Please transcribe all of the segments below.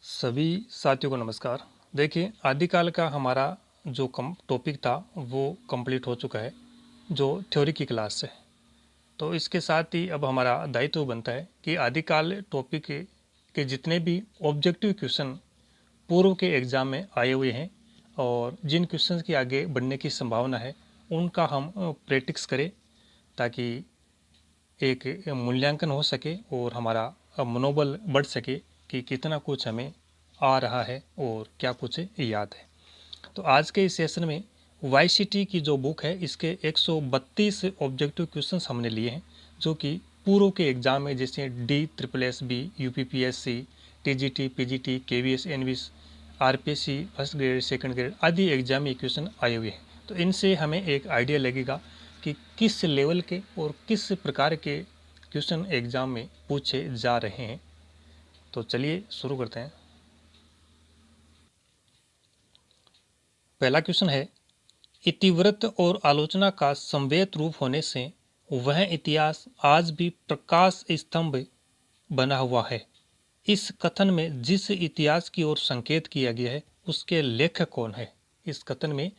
सभी साथियों को नमस्कार। देखिए, आदिकाल का हमारा जो टॉपिक था वो कंप्लीट हो चुका है, जो थ्योरी की क्लास से। तो इसके साथ ही अब हमारा दायित्व बनता है कि आदिकाल टॉपिक के जितने भी ऑब्जेक्टिव क्वेश्चन पूर्व के एग्ज़ाम में आए हुए हैं और जिन क्वेश्चन की आगे बढ़ने की संभावना है उनका हम प्रैक्टिस करें, ताकि एक मूल्यांकन हो सके और हमारा मनोबल बढ़ सके कि कितना कुछ हमें आ रहा है और क्या कुछ याद है। तो आज के इस सेशन में वाईसीटी की जो बुक है इसके 132 ऑब्जेक्टिव क्वेश्चंस हमने लिए हैं, जो कि पूर्व के एग्जाम में जैसे DSSB, UPPSC, TGT, PGT, KVS, NVS, RPSC first grade, second grade आदि एग्जाम में क्वेश्चन आए हुए हैं। तो इनसे हमें एक आइडिया लगेगा कि किस लेवल के और किस प्रकार के क्वेश्चन एग्जाम में पूछे जा रहे हैं। तो चलिए शुरू करते हैं। पहला क्वेश्चन है, इतिवृत्त और आलोचना का समवेत रूप होने से वह इतिहास आज भी प्रकाश स्तंभ बना हुआ है। इस कथन में जिस इतिहास की ओर संकेत किया गया है उसके लेखक कौन है? इस कथन में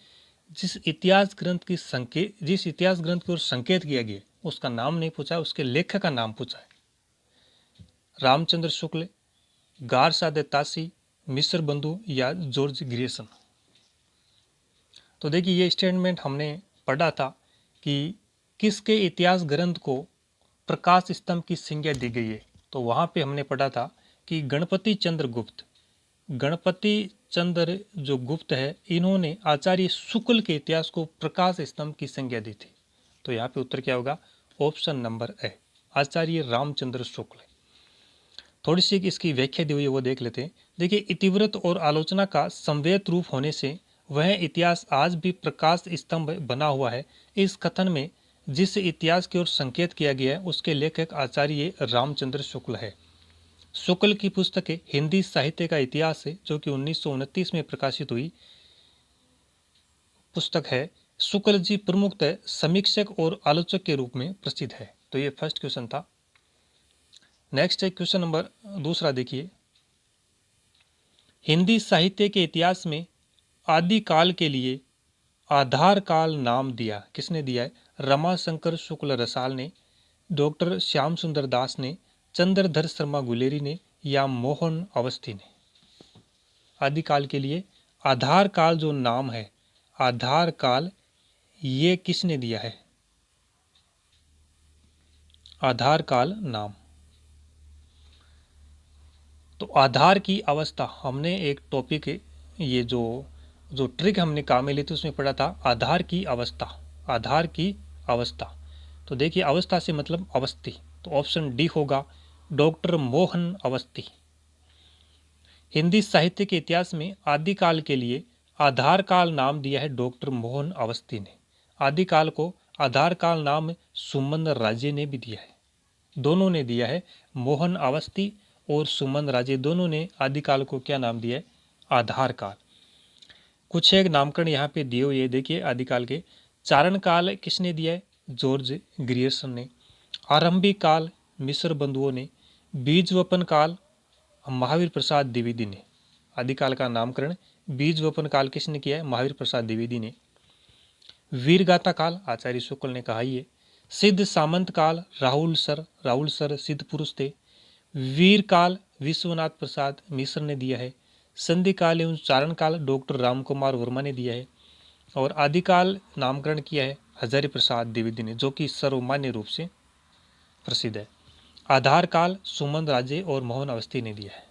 जिस इतिहास ग्रंथ की ओर संकेत किया गया उसका नाम नहीं पूछा, उसके लेखक का नाम पूछा है। रामचंद्र शुक्ल, गारसादे तासी, मिस्र बंधु या जॉर्ज ग्रियर्सन। तो देखिए, ये स्टेटमेंट हमने पढ़ा था कि किसके इतिहास ग्रंथ को प्रकाश स्तंभ की संज्ञा दी गई है। तो वहाँ पे हमने पढ़ा था कि गणपति चंद्र जो गुप्त है, इन्होंने आचार्य शुक्ल के इतिहास को प्रकाश स्तंभ की संज्ञा दी थी। तो यहाँ पे उत्तर क्या होगा? ऑप्शन नंबर ए, आचार्य रामचंद्र शुक्ल। थोड़ी सी इसकी व्याख्या दी हुई है वो देख लेते हैं। देखिए, इतिवृत्त और आलोचना का समवेत रूप होने से वह इतिहास आज भी प्रकाश स्तंभ बना हुआ है। इस कथन में जिस इतिहास की ओर संकेत किया गया है उसके लेखक आचार्य रामचंद्र शुक्ल है। शुक्ल की पुस्तक हिंदी साहित्य का इतिहास है, जो कि 1929 में प्रकाशित हुई पुस्तक है। शुक्ल जी प्रमुखतः समीक्षक और आलोचक के रूप में प्रसिद्ध है। तो ये फर्स्ट क्वेश्चन था। नेक्स्ट है क्वेश्चन नंबर दूसरा। देखिए, हिंदी साहित्य के इतिहास में आदिकाल के लिए आधार काल नाम दिया किसने दिया है? रमाशंकर शुक्ल रसाल ने, डॉक्टर श्याम सुंदर दास ने, चंद्रधर शर्मा गुलेरी ने या मोहन अवस्थी ने। आदिकाल के लिए आधार काल जो नाम है, आधार काल, ये किसने दिया है? आधार काल नाम। तो आधार की अवस्था, हमने एक टॉपिक, ये जो ट्रिक हमने काम में ली थी उसमें पढ़ा था आधार की अवस्था। आधार की अवस्था, तो देखिए अवस्था से मतलब अवस्थी, तो ऑप्शन डी होगा, डॉक्टर मोहन अवस्थी। हिंदी साहित्य के इतिहास में आदिकाल के लिए आधार काल नाम दिया है डॉक्टर मोहन अवस्थी ने। आदिकाल को आधार काल नाम सुमन राजे ने भी दिया है, दोनों ने दिया है। मोहन अवस्थी और सुमन राजे दोनों ने आदिकाल को क्या नाम दिया है? आधार काल। कुछ एक नामकरण यहाँ पे दिए हुए, देखिए आदिकाल के। चारण काल किसने दिया है? जॉर्ज ग्रियर्सन ने। आरंभिक काल मिस्र बंधुओं ने। बीज वपन काल महावीर प्रसाद द्विवेदी ने। आदिकाल का नामकरण बीज वपन काल किसने किया है? महावीर प्रसाद द्विवेदी ने। वीरगाथा काल आचार्य शुक्ल ने कहा ही है। सिद्ध सामंत काल राहुल सर सिद्ध पुरुष थे। वीर काल विश्वनाथ प्रसाद मिश्र ने दिया है। संधि काल एवं चारण काल डॉक्टर राम कुमार वर्मा ने दिया है। और आदिकाल नामकरण किया है हजारी प्रसाद द्विवेदी ने, जो कि सर्वमान्य रूप से प्रसिद्ध है। आधार काल सुमन राजे और मोहन अवस्थी ने दिया है।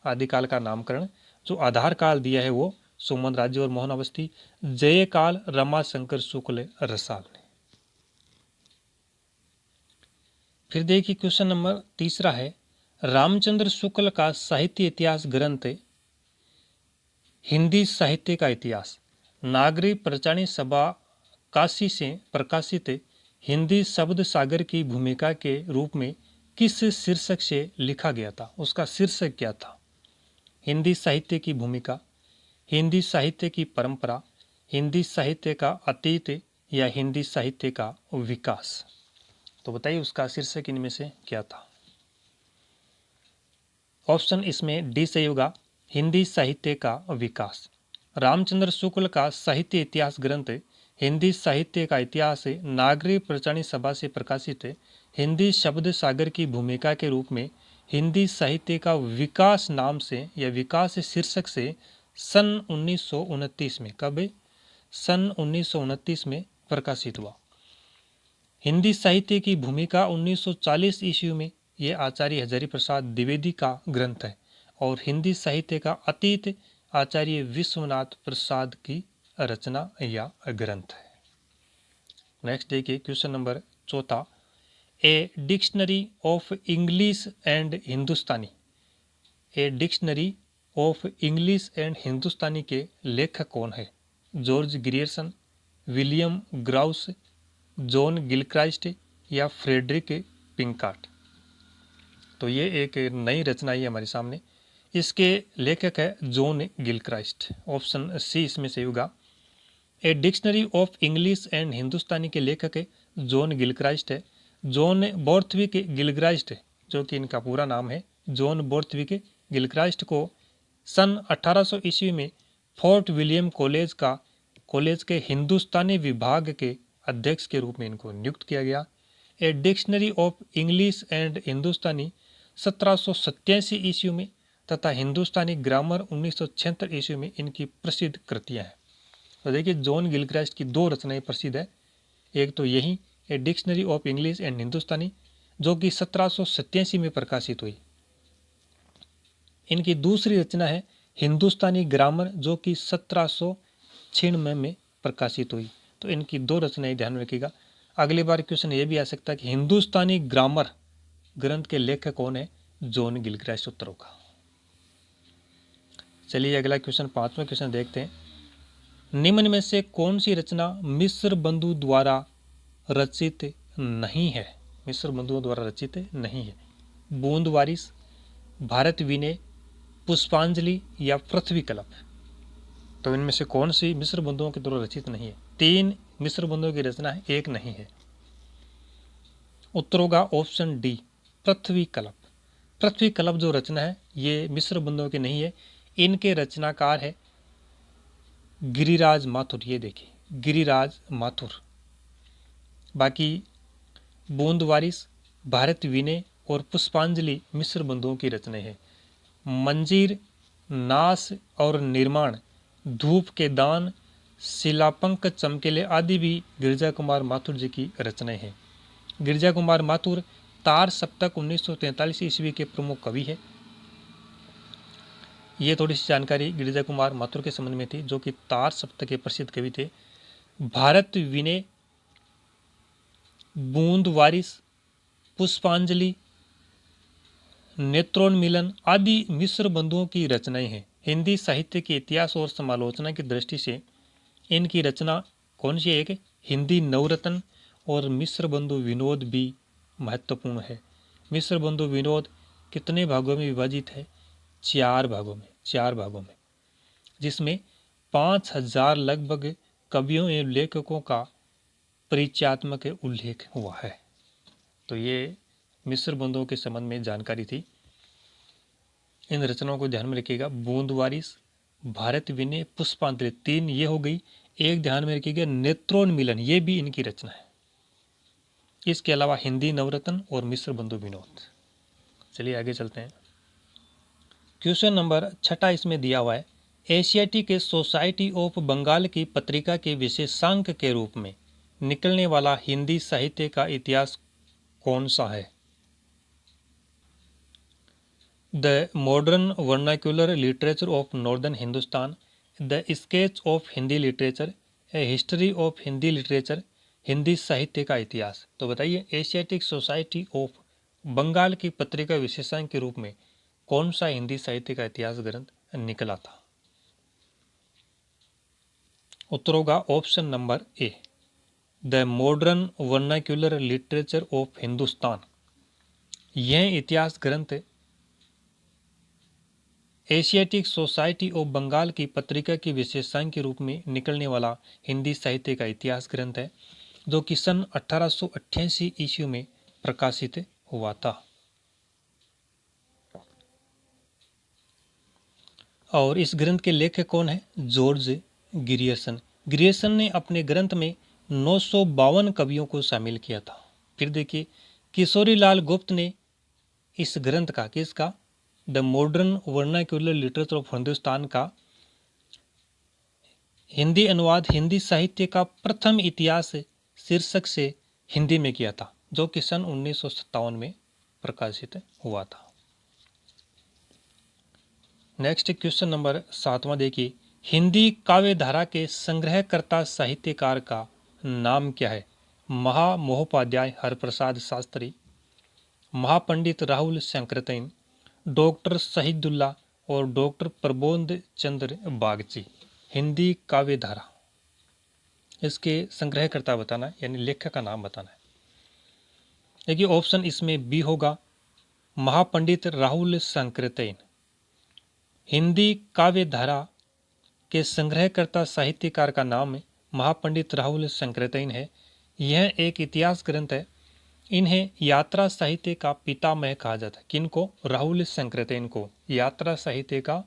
आदिकाल का नामकरण जो आधार काल दिया है वो सुमन राजे और मोहन अवस्थी। जय काल रमाशंकर शुक्ल रसाल ने। फिर देखिए क्वेश्चन नंबर तीसरा है, रामचंद्र शुक्ल का साहित्य इतिहास ग्रंथ हिंदी साहित्य का इतिहास नागरी प्रचारणी सभा काशी से प्रकाशित हिंदी शब्द सागर की भूमिका के रूप में किस शीर्षक से लिखा गया था? उसका शीर्षक क्या था? हिंदी साहित्य की भूमिका, हिंदी साहित्य की परंपरा, हिंदी साहित्य का अतीत या हिंदी साहित्य का विकास। तो बताइए उसका शीर्षक इनमें से क्या था? ऑप्शन इसमें डी सही होगा, हिंदी साहित्य का विकास। रामचंद्र शुक्ल का साहित्य इतिहास ग्रंथ हिंदी साहित्य का इतिहास नागरिक प्रचारणी सभा से प्रकाशित हिंदी शब्द सागर की भूमिका के रूप में हिंदी साहित्य का विकास नाम से या विकास शीर्षक से सन 1929 में, कब, सन 1929 में प्रकाशित हुआ। हिंदी साहित्य की भूमिका 1940 ईस्वी में यह आचार्य हजारी प्रसाद द्विवेदी का ग्रंथ है और हिंदी साहित्य का अतीत आचार्य विश्वनाथ प्रसाद की रचना या ग्रंथ है। नेक्स्ट देखिए question number 4, a dictionary of English and Hindustani. A dictionary of English and Hindustani के लेखक कौन है? George Grierson, William Growse, John Gilchrist या फ्रेडरिक पिंकार्ट। तो ये एक नई रचना है हमारे सामने। इसके लेखक है जॉन गिलक्राइस्ट। ऑप्शन सी इसमें सही होगा। A dictionary of English and Hindustani के लेखक है जॉन गिलक्राइस्ट है। जॉन बोर्थविक गिलक्राइस्ट, जो कि इनका पूरा नाम है, जॉन बोर्थविक गिलक्राइस्ट को सन 1800 ईस्वी में फोर्ट विलियम कॉलेज के हिंदुस्तानी विभाग के अध्यक्ष के रूप में इनको नियुक्त किया गया। A dictionary of English and Hindustani 1787 ईस्वी में तथा हिंदुस्तानी ग्रामर 1976 ईस्वी में इनकी प्रसिद्ध कृतियां हैं। तो देखिए जॉन गिलक्राइस्ट की दो रचनाएं प्रसिद्ध है। एक तो यही a dictionary of English and Hindustani जो कि 1787 में प्रकाशित हुई। इनकी दूसरी रचना है हिंदुस्तानी ग्रामर जो कि 1796 में प्रकाशित हुई। तो इनकी दो रचनाएं ध्यान रखिएगा। अगली बार क्वेश्चन ये भी आ सकता है कि हिंदुस्तानी ग्रामर ग्रंथ के लेखक कौन है? जॉन गिलक्राइस्ट उत्तर होगा। चलिए अगला क्वेश्चन, 5वां क्वेश्चन देखते हैं। निम्न में से कौन सी रचना मिस्र बंधु द्वारा रचित नहीं है? मिस्र बंधुओं द्वारा रचित नहीं है। बूंद वारिस, भारत विनय, पुष्पांजलि या पृथ्वी कल्प। तो इनमें से कौन सी मिस्र बंधुओं के द्वारा रचित नहीं है? 3 मिस्र बंधुओं की रचना है, एक नहीं है। उत्तर होगा ऑप्शन डी, पृथ्वी कल्प। पृथ्वी कल्प जो रचना है ये मिस्र बंधुओं की नहीं है। इनके रचनाकार है गिरिराज माथुर। ये देखिए गिरिराज माथुर। बाकी बूंद वारिस, भारत विनय और पुष्पांजलि मिस्र बंधुओं की रचनाएं हैं। मंजीर, नाश और निर्माण, धूप के दान, शिलापंक चमकेले आदि भी गिरिजा कुमार माथुर जी की रचनाएं हैं। गिरिजा कुमार माथुर तार सप्तक 1943 ईस्वी के प्रमुख कवि है। ये थोड़ी सी जानकारी गिरिजा कुमार माथुर के संबंध में थी, जो कि तार सप्तक के प्रसिद्ध कवि थे। भारत विनय, बूंद वारिस, पुष्पांजलि, नेत्रोन्मिलन आदि मिस्र बंधुओं की रचनाएं हैं। हिंदी साहित्य के इतिहास और समालोचना की दृष्टि से इनकी रचना कौन सी है? एक हिंदी नवरत्न और मिस्र बंधु विनोद भी महत्वपूर्ण है। मिस्र बंधु विनोद कितने भागों में विभाजित है? 4 भागों में, जिसमें 5000 लगभग कवियों एवं लेखकों का परिचयात्मक उल्लेख हुआ है। तो ये मिस्र बंधुओं के संबंध में जानकारी थी। इन रचनाओं को ध्यान में रखिएगा। बूंद वारिस, भारत विनय, पुष्पांजलि 3 ये हो गई। एक ध्यान में रखिएगा नेत्रोन्मिलन, ये भी इनकी रचना है। इसके अलावा हिंदी नवरत्न और मिस्र बंधु विनोद। चलिए आगे चलते हैं। क्वेश्चन नंबर 6 इसमें दिया हुआ है। एशियाटिक सोसाइटी ऑफ बंगाल की पत्रिका के विशेषांक के रूप में निकलने वाला हिंदी साहित्य का इतिहास कौन सा है? The modern vernacular literature of northern Hindustan, the sketch of Hindi literature, A history of Hindi literature, Hindi साहित्य का इतिहास। तो बताइए एशियाटिक सोसाइटी ऑफ बंगाल की पत्रिका विशेषांक के रूप में कौन सा हिंदी साहित्य का इतिहास ग्रंथ निकला था? उत्तर होगा option number A, the modern vernacular literature of Hindustan. यह इतिहास ग्रंथ एशियाटिक सोसाइटी ऑफ बंगाल की पत्रिका की विशेषांक के रूप में निकलने वाला हिंदी साहित्य का इतिहास ग्रंथ है, जो कि सन 1888 ईस्वी में प्रकाशित हुआ था। और इस ग्रंथ के लेखक कौन है? George Grierson. ग्रियर्सन ने अपने ग्रंथ में 952 कवियों को शामिल किया था। फिर देखिए किशोरीलाल गुप्त ने इस ग्रंथ का, किसका? The modern vernacular literature of Hindustan का हिंदी अनुवाद हिंदी साहित्य का प्रथम इतिहास शीर्षक से हिंदी में किया था, जो कि सन 1957 में प्रकाशित हुआ था। नेक्स्ट क्वेश्चन नंबर 7वां देखिए, हिंदी काव्य धारा के संग्रहकर्ता साहित्यकार का नाम क्या है? महामहोपाध्याय हरप्रसाद शास्त्री, महापंडित राहुल शंकरतैन, डॉक्टर शहीदुल्लाह और डॉक्टर प्रबोध चंद्र बागची। हिंदी काव्य धारा, इसके संग्रहकर्ता बताना है, यानी लेखक का नाम बताना है। देखिए ऑप्शन इसमें बी होगा, महापंडित राहुल शंकरतैन। हिंदी काव्य धारा के संग्रहकर्ता साहित्यकार का नाम महापंडित राहुल शंकरतैन है। यह एक इतिहास ग्रंथ है। इन्हें यात्रा साहित्य का पितामह कहा जाता है। किनको? राहुल शंकरतैन को यात्रा साहित्य का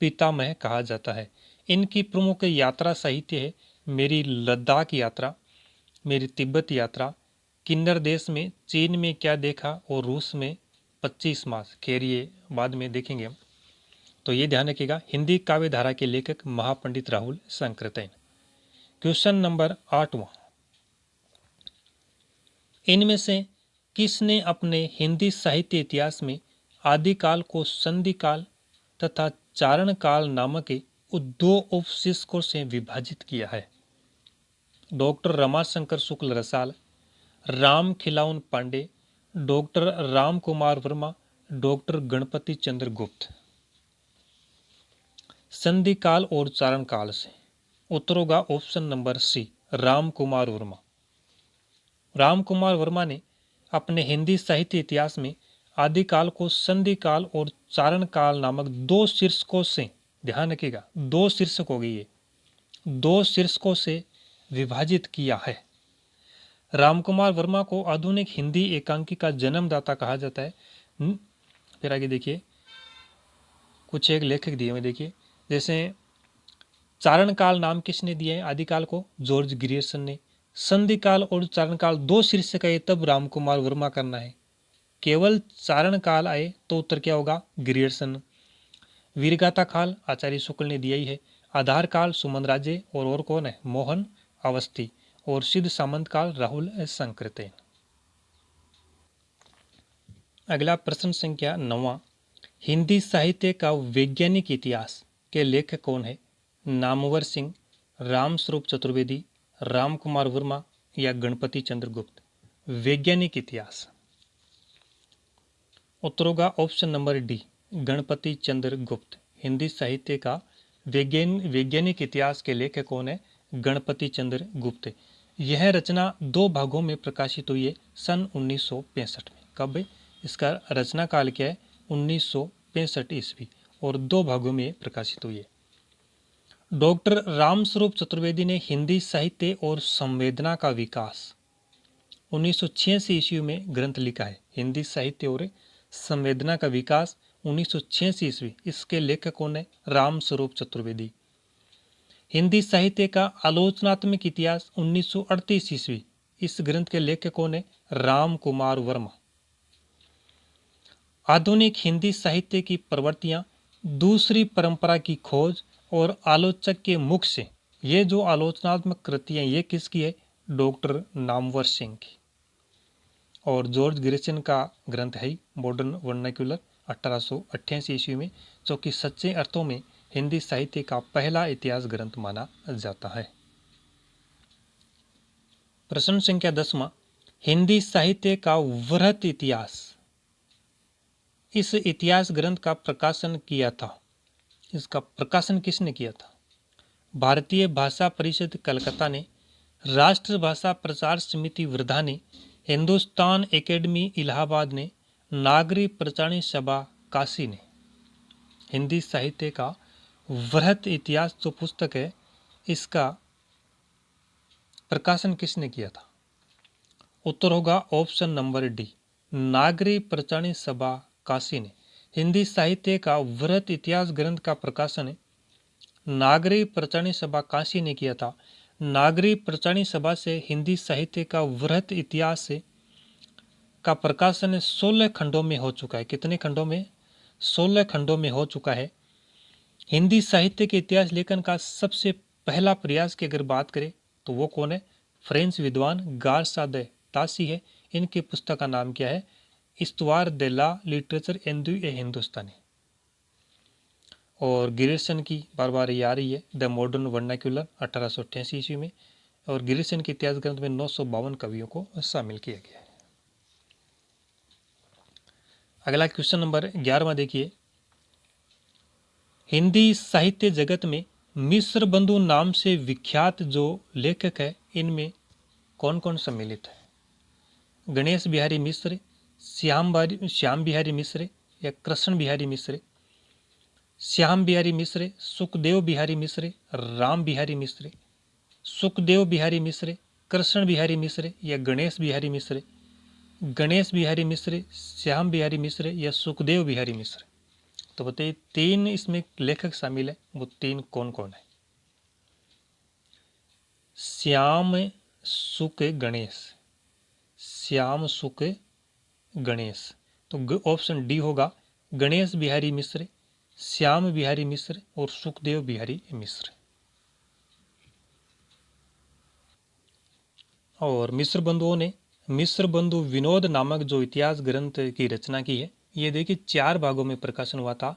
पितामह कहा जाता है। इनकी प्रमुख यात्रा साहित्य है मेरी लद्दाख यात्रा, मेरी तिब्बत यात्रा, किन्नर देश में, चीन में क्या देखा और रूस में 25 मास। खैर ये बाद में देखेंगे हम, तो ये ध्यान रखिएगा। हिंदी काव्य धारा के लेखक महापंडित राहुल शंकरतैन। क्वेश्चन नंबर 8वां, इनमें से किसने अपने हिंदी साहित्य इतिहास में आदिकाल को संधि काल तथा चारण काल नामक दो उपशीर्षकों से विभाजित किया है? Doctor Ramashankar Shukla Rasal, Ram Khilawan Pandey, doctor Ram Kumar Verma, doctor Ganpati Chandra Gupta. संधि काल और चारण काल से उत्तर होगा option number C, Ram Kumar Verma. Ram Kumar Verma ने अपने हिंदी साहित्य इतिहास में आदिकाल को संधि काल और चारण काल नामक दो शीर्षकों से, ध्यान रखिएगा दो शीर्षक हो गई है, दो शीर्षकों से विभाजित किया है। रामकुमार वर्मा को आधुनिक हिंदी एकांकी का जन्मदाता कहा जाता है। फिर आगे देखिए कुछ एक लेखक दिए हुए, देखिए जैसे चारण काल नाम किसने दिया है आदिकाल को? जॉर्ज ग्रियर्सन ने। संधि काल और चारण काल दो शीर्षक है, तब रामकुमार वर्मा करना है। केवल चारण काल आए तो उत्तर क्या होगा? ग्रियर्सन। वीरगाथा काल आचार्य शुक्ल ने दिया ही है। आधार काल सुमन राजे और कौन है? मोहन अवस्थी। और सिद्ध सामंत काल राहुल शंकरतैन। अगला प्रश्न संख्या 9वां, हिंदी साहित्य का वैज्ञानिक इतिहास के लेखक कौन है? नामवर सिंह, रामस्वरूप चतुर्वेदी, राम कुमार वर्मा या गणपति चंद्र गुप्त। वैज्ञानिक इतिहास उत्तर होगा option number D, Ganpati Chandra गुप्त। हिंदी साहित्य का वैज्ञानिक इतिहास के लेखक कौन है? गणपति चंद्र गुप्त। यह रचना दो भागों में प्रकाशित हुई है सन 1965 में। कब? इसका रचना काल क्या है? 1965 ईस्वी, और दो भागों में प्रकाशित हुई है। डॉक्टर रामस्वरूप चतुर्वेदी ने हिंदी साहित्य और संवेदना का विकास 1986 ईस्वी में ग्रंथ लिखा है। हिंदी साहित्य और संवेदना का विकास 1986 ईस्वी। इसके लेखक कौन है? रामस्वरूप चतुर्वेदी। हिंदी साहित्य का आलोचनात्मक इतिहास 1938 ईस्वी। इस ग्रंथ के लेखक कौन है? राम कुमार वर्मा। आधुनिक हिंदी साहित्य की प्रवृत्तियां, दूसरी परंपरा की खोज और आलोचक के मुख से, ये जो आलोचनात्मक कृतियां ये किसकी है? डॉक्टर नामवर सिंह की। और जॉर्ज ग्रियर्सन का ग्रंथ है मॉडर्न वर्नाक्यूलर 1888 ईस्वी में, जो कि सच्चे अर्थों में हिंदी साहित्य का पहला इतिहास ग्रंथ माना जाता है। प्रश्न संख्या 10वां, हिंदी साहित्य का वृहत इतिहास, इस इतिहास ग्रंथ का प्रकाशन किया था, इसका प्रकाशन किसने किया था? भारतीय भाषा परिषद कलकत्ता ने, राष्ट्रभाषा प्रचार समिति वर्धा ने, हिंदुस्तान एकेडमी इलाहाबाद ने, नागरी प्रचारणी सभा काशी ने। हिंदी साहित्य का वृहत इतिहास जो पुस्तक है, इसका प्रकाशन किसने किया था? उत्तर होगा ऑप्शन नंबर डी, नागरी प्रचारणी सभा काशी ने। हिंदी साहित्य का वृहत इतिहास ग्रंथ का प्रकाशन नागरी प्रचारणी सभा काशी ने किया था। नागरी प्रचारणी सभा से हिंदी साहित्य का वृहत इतिहास का प्रकाशन 16 खंडों में हो चुका है। कितने खंडों में? 16 खंडों में हो चुका है। हिंदी साहित्य के इतिहास लेखन का सबसे पहला प्रयास की अगर बात करें तो वो कौन है? फ्रेंच विद्वान गारसा दे तासी है। इनकी पुस्तक का नाम क्या है? इस्तवार दे ला लिटरेचर एंदु ए हिंदुस्तानी। और गिरिसन की बार बार ये आ रही है, द मॉडर्न वर्नाक्यूलर 1888 ईस्वी में। और गिरिसन के इतिहास ग्रंथ में 952 कवियों को शामिल किया गया है। अगला क्वेश्चन नंबर 11वां देखिए, हिंदी साहित्य जगत में मिश्र बंधु नाम से विख्यात जो लेखक है इनमें कौन कौन सम्मिलित है? गणेश बिहारी मिश्र, श्याम बिहारी मिश्र या कृष्ण बिहारी मिश्र? श्याम बिहारी मिश्र, सुखदेव बिहारी मिश्र, राम बिहारी मिश्र? सुखदेव बिहारी मिश्र, कृष्ण बिहारी मिश्र या गणेश बिहारी मिश्र? गणेश बिहारी मिश्र, श्याम बिहारी मिश्र या सुखदेव बिहारी मिश्र? तो बताइए, तीन इसमें लेखक शामिल है, वो तीन कौन कौन है? श्याम सुख गणेश, श्याम सुख गणेश। तो ऑप्शन डी होगा, गणेश बिहारी मिश्र, श्याम बिहारी मिश्र और सुखदेव बिहारी मिश्र। और मिश्र बंधुओं ने मिश्र बंधु विनोद नामक जो इतिहास ग्रंथ की रचना की है, ये देखिए 4 भागों में प्रकाशन हुआ था।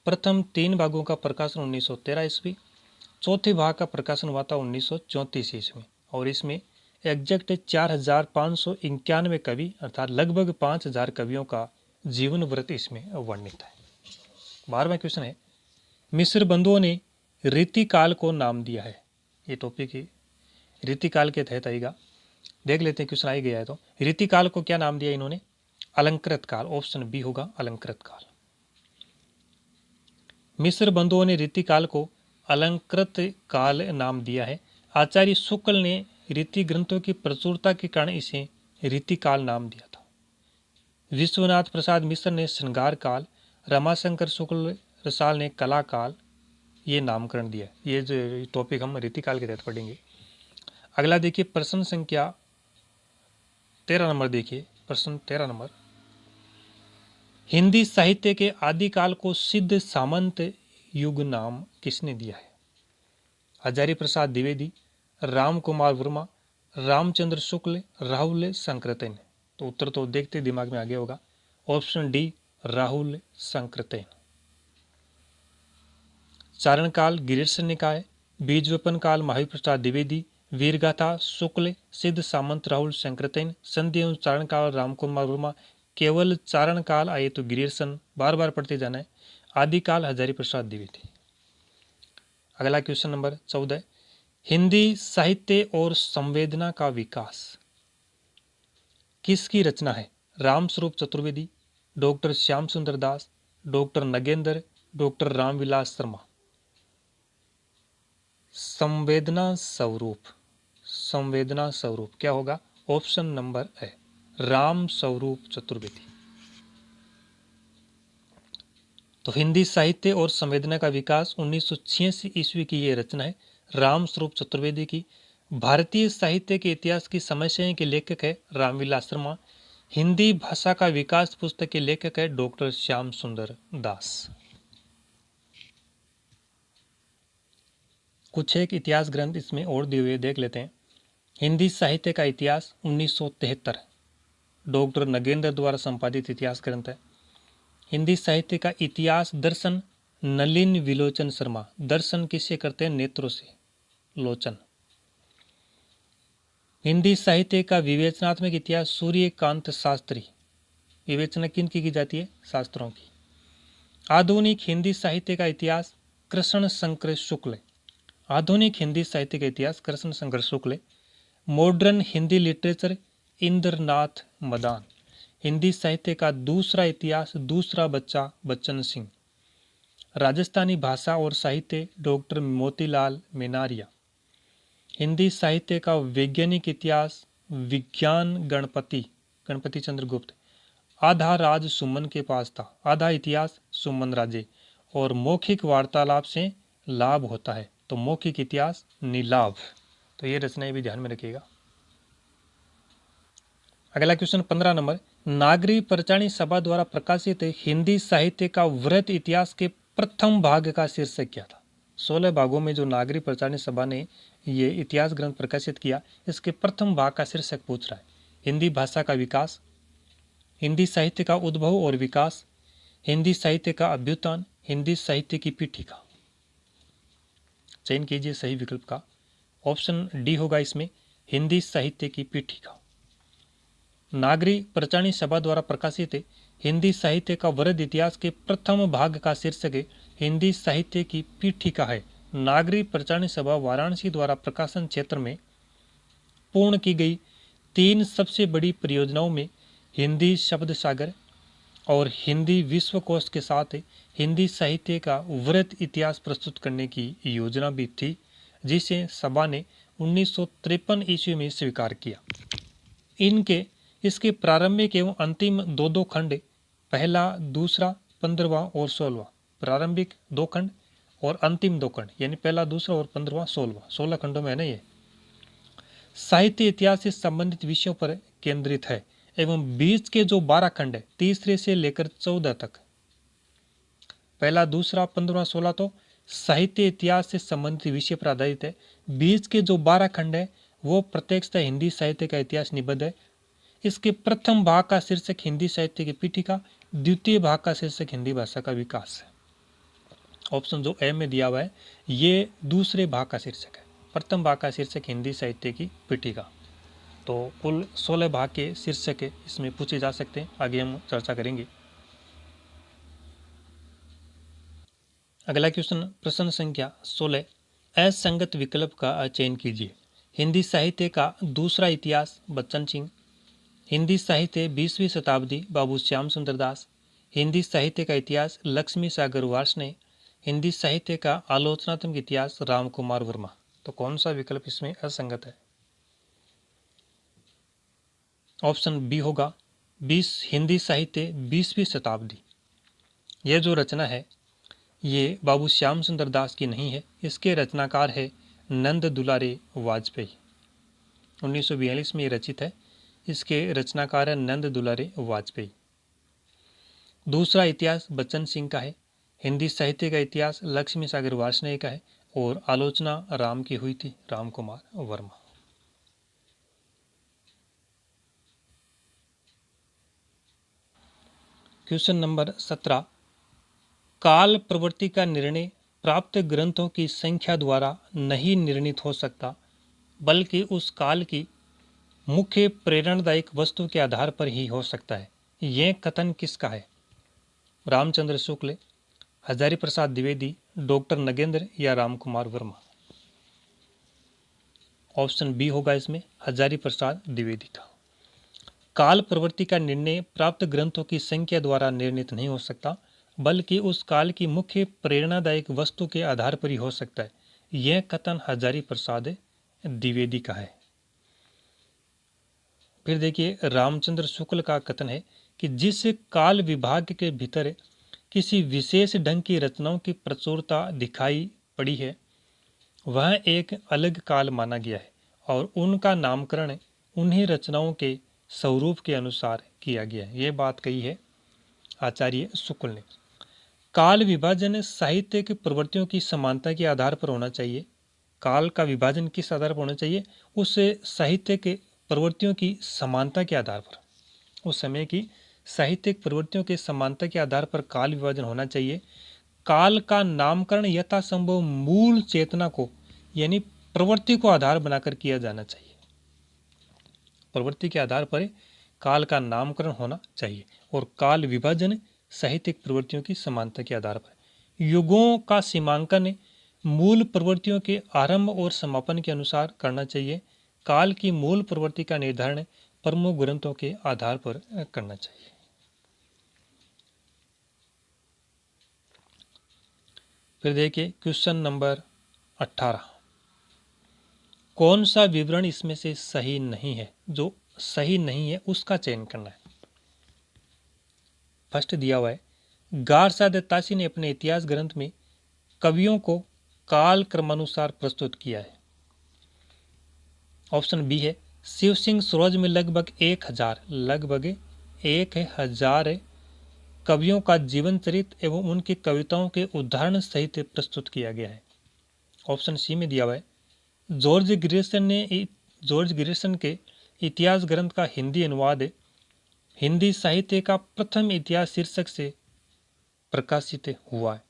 प्रथम 3 भागों का प्रकाशन 1913 ईस्वी, चौथे भाग का प्रकाशन हुआ था 1934 ईस्वी में। और इसमें एग्जैक्ट 4591 कवि अर्थात लगभग 5000 कवियों का जीवन वृत्त इसमें वर्णित है। 12वां क्वेश्चन है, मिश्र बंधुओं ने रीतिकाल को नाम दिया है। ये टॉपिक ही रीतिकाल के तहत आएगा। देख लेते हैं क्वेश्चन आ गया है तो। रीतिकाल को क्या नाम दिया इन्होंने? अलंकृत काल। ऑप्शन बी होगा अलंकृत काल। मिश्र बंधुओं ने रीतिकाल को अलंकृत काल नाम दिया है। आचार्य शुक्ल ने रीति ग्रंथों की प्रचुरता के कारण इसे रीतिकाल नाम दिया था। विश्वनाथ प्रसाद मिश्र ने श्रृंगार काल, रमाशंकर शुक्ल रसाल ने कला काल ये नामकरण दिया। ये जो टॉपिक हम रीतिकाल के तहत पढ़ेंगे। अगला देखिए प्रश्न संख्या 13 नंबर देखिए, प्रश्न 13 नंबर, हिंदी साहित्य के आदिकाल को सिद्ध सामंत युग नाम किसने दिया है? हजारी प्रसाद द्विवेदी, राम कुमार वर्मा, रामचंद्र शुक्ल, राहुल संकृतन। तो उत्तर तो देखते दिमाग में आ गया होगा, ऑप्शन डी राहुल संकृतन। चारण काल गिरीशन निकाय, बीज वपन काल महावीर प्रसाद द्विवेदी, वीरगाथा शुक्ल, सिद्ध सामंत राहुल संकृतन, संधि एवं चारण काल राम कुमार वर्मा, केवल चारण काल आए तो गिरीशन, बार बार पढ़ते जाना है, आदिकाल हजारी प्रसाद द्विवेदी। अगला क्वेश्चन नंबर 14, हिंदी साहित्य और संवेदना का विकास किसकी रचना है? राम स्वरूप चतुर्वेदी, डॉक्टर श्याम सुंदर दास, डॉक्टर नगेंद्र, डॉक्टर रामविलास शर्मा? संवेदना स्वरूप, संवेदना स्वरूप क्या होगा? ऑप्शन नंबर है राम स्वरूप चतुर्वेदी। तो हिंदी साहित्य और संवेदना का विकास 1986 ईस्वी की ये रचना है राम स्वरूप चतुर्वेदी की। भारतीय साहित्य के इतिहास की समस्याएं के लेखक है रामविलास शर्मा। हिंदी भाषा का विकास पुस्तक के लेखक है डॉक्टर श्याम सुंदर दास। कुछ एक इतिहास ग्रंथ इसमें और दिए हुए देख लेते हैं। हिंदी साहित्य का इतिहास 1973 डॉक्टर नगेंद्र द्वारा संपादित इतिहास ग्रंथ है। हिंदी साहित्य का इतिहास दर्शन नलिन विलोचन शर्मा। दर्शन किससे करते हैं? नेत्रों से, लोचन। हिंदी साहित्य का विवेचनात्मक इतिहास सूर्यकांत शास्त्री। विवेचना किन की जाती है? शास्त्रों की। आधुनिक हिंदी साहित्य का इतिहास कृष्ण शंकर शुक्ल। आधुनिक हिंदी साहित्य का इतिहास कृष्ण शंकर शुक्ल। Modern Hindi literature Indranath Madan. हिंदी साहित्य का दूसरा इतिहास दूसरा बच्चा बच्चन सिंह। राजस्थानी भाषा और साहित्य डॉक्टर मोतीलाल मेनारिया। हिंदी साहित्य का वैज्ञानिक इतिहास विज्ञान गणपति चंद्र गुप्त। आधा राज सुमन के पास था, आधा इतिहास सुमन राजे, और मौखिक वार्तालाप से लाभ होता है, तो मौखिक इतिहास निलाभ। तो ये रचनाएं भी ध्यान में रखिएगा। अगला क्वेश्चन 15 नंबर, नागरी परचाणी सभा द्वारा प्रकाशित हिंदी साहित्य का वृहत इतिहास के प्रथम भाग का शीर्षक क्या था? 16 भागों में जो नागरी परचाणी सभा ने ये इतिहास ग्रंथ प्रकाशित किया, इसके प्रथम भाग का शीर्षक पूछ रहा है। हिंदी भाषा का विकास, हिंदी साहित्य का उद्भव और विकास, हिंदी साहित्य का अभ्युत्थान, हिंदी साहित्य की पीठिका। चयन कीजिए सही विकल्प का। ऑप्शन डी होगा इसमें, हिंदी साहित्य की पीठिका। नागरी परचाणी सभा द्वारा प्रकाशित हिंदी साहित्य का वृहद इतिहास के प्रथम भाग का शीर्षक हिंदी साहित्य की पीठिका है। नागरी परचाणी सभा वाराणसी द्वारा प्रकाशन क्षेत्र में पूर्ण की गई 3 सबसे बड़ी परियोजनाओं में हिंदी शब्द सागर और हिंदी विश्वकोश के साथ हिंदी साहित्य का वृहद इतिहास प्रस्तुत करने की योजना भी थी, जिसे सभा ने 1953 ईस्वी में स्वीकार किया। इसके प्रारंभिक एवं अंतिम दो खंड, पहला, दूसरा, 15वां और 16वां, प्रारंभिक 2 खंड और अंतिम 2 खंड, यानी पहला, दूसरा और 15वां, 16वां, 16 खंडों में है ना ये। साहित्य इतिहास से संबंधित विषयों पर केंद्रित है एवं बीच के जो 12 खंड है, तीसरे से लेकर 14 तक, पहला, दूसरा, 15वां, 16 तो साहित्य इतिहास से संबंधित विषय पर आधारित है। बीच के जो 12 खंड है वो प्रत्यक्षतः हिंदी साहित्य का इतिहास निबद्ध है। इसके प्रथम भाग का शीर्षक हिंदी साहित्य की पीठिका, द्वितीय भाग का शीर्षक हिंदी भाषा का विकास है। ऑप्शन जो ए में दिया हुआ है ये दूसरे भाग का शीर्षक है, प्रथम भाग का शीर्षक हिंदी साहित्य की पीठिका। तो कुल 16 भाग के शीर्षक इसमें पूछे जा सकते हैं, आगे हम चर्चा करेंगे। अगला क्वेश्चन प्रश्न संख्या 16, असंगत विकल्प का चयन कीजिए। हिंदी साहित्य का दूसरा इतिहास बच्चन सिंह, हिंदी साहित्य 20वीं शताब्दी बाबू श्याम सुंदर दास, हिंदी साहित्य का इतिहास लक्ष्मी सागर वार्ष्णेय, हिंदी साहित्य का आलोचनात्मक इतिहास राम कुमार वर्मा। तो कौन सा विकल्प इसमें असंगत है? ऑप्शन बी होगा, 20 हिंदी साहित्य 20वीं शताब्दी। यह जो रचना है ये बाबू श्याम सुंदर दास की नहीं है, इसके रचनाकार है नंद दुलारे वाजपेयी। 1942 में ये रचित है, इसके रचनाकार है नंद दुलारे वाजपेयी। दूसरा इतिहास बच्चन सिंह का है, हिंदी साहित्य का इतिहास लक्ष्मी सागर वार्ष्णेय का है और आलोचना राम की हुई थी, राम कुमार वर्मा। क्वेश्चन नंबर 17, काल प्रवृत्ति का निर्णय प्राप्त ग्रंथों की संख्या द्वारा नहीं निर्णित हो सकता, बल्कि उस काल की मुख्य प्रेरणादायक वस्तु के आधार पर ही हो सकता है। यह कथन किसका है? रामचंद्र शुक्ल, हजारी प्रसाद द्विवेदी, डॉक्टर नगेंद्र या राम कुमार वर्मा। ऑप्शन बी होगा इसमें, हजारी प्रसाद द्विवेदी था। काल प्रवृत्ति का निर्णय प्राप्त ग्रंथों की संख्या द्वारा निर्णित नहीं हो सकता, बल्कि उस काल की मुख्य प्रेरणादायक वस्तु के आधार पर ही हो सकता है। यह कथन हजारी प्रसाद द्विवेदी का है। फिर देखिए रामचंद्र शुक्ल का कथन है कि जिस काल विभाग के भीतर किसी विशेष ढंग की रचनाओं की प्रचुरता दिखाई पड़ी है वह एक अलग काल माना गया है और उनका नामकरण उन्हीं रचनाओं के स्वरूप के अनुसार किया गया है। यह बात कही है आचार्य शुक्ल ने। काल विभाजन साहित्यिक प्रवृत्तियों की समानता के आधार पर होना चाहिए। काल का विभाजन किस आधार पर होना चाहिए? उस साहित्य के प्रवृत्तियों की समानता के आधार पर, उस समय की साहित्यिक प्रवृत्तियों के समानता के आधार पर काल विभाजन होना चाहिए। काल का नामकरण यथासंभव मूल चेतना को यानी प्रवृत्ति को आधार बनाकर किया जाना चाहिए। प्रवृत्ति के आधार पर काल का नामकरण होना चाहिए और काल विभाजन साहित्यिक प्रवृत्तियों की समानता के आधार पर। युगों का सीमांकन मूल प्रवृत्तियों के आरंभ और समापन के अनुसार करना चाहिए। काल की मूल प्रवृत्ति का निर्धारण प्रमुख ग्रंथों के आधार पर करना चाहिए। फिर देखिए क्वेश्चन नंबर 18, कौन सा विवरण इसमें से सही नहीं है? जो सही नहीं है उसका चयन करना है। फर्स्ट दिया हुआ है, गारसाद तासी ने अपने इतिहास ग्रंथ में कवियों को काल क्रमानुसार प्रस्तुत किया है। ऑप्शन बी है, शिव सिंह सरोज में लगभग 1000 कवियों का जीवन चरित्र एवं उनकी कविताओं के उदाहरण सहित प्रस्तुत किया गया है। ऑप्शन सी में दिया हुआ है, जॉर्ज ग्रियर्सन के इतिहास ग्रंथ का हिंदी अनुवाद हिंदी साहित्य का प्रथम इतिहास शीर्षक से प्रकाशित हुआ है।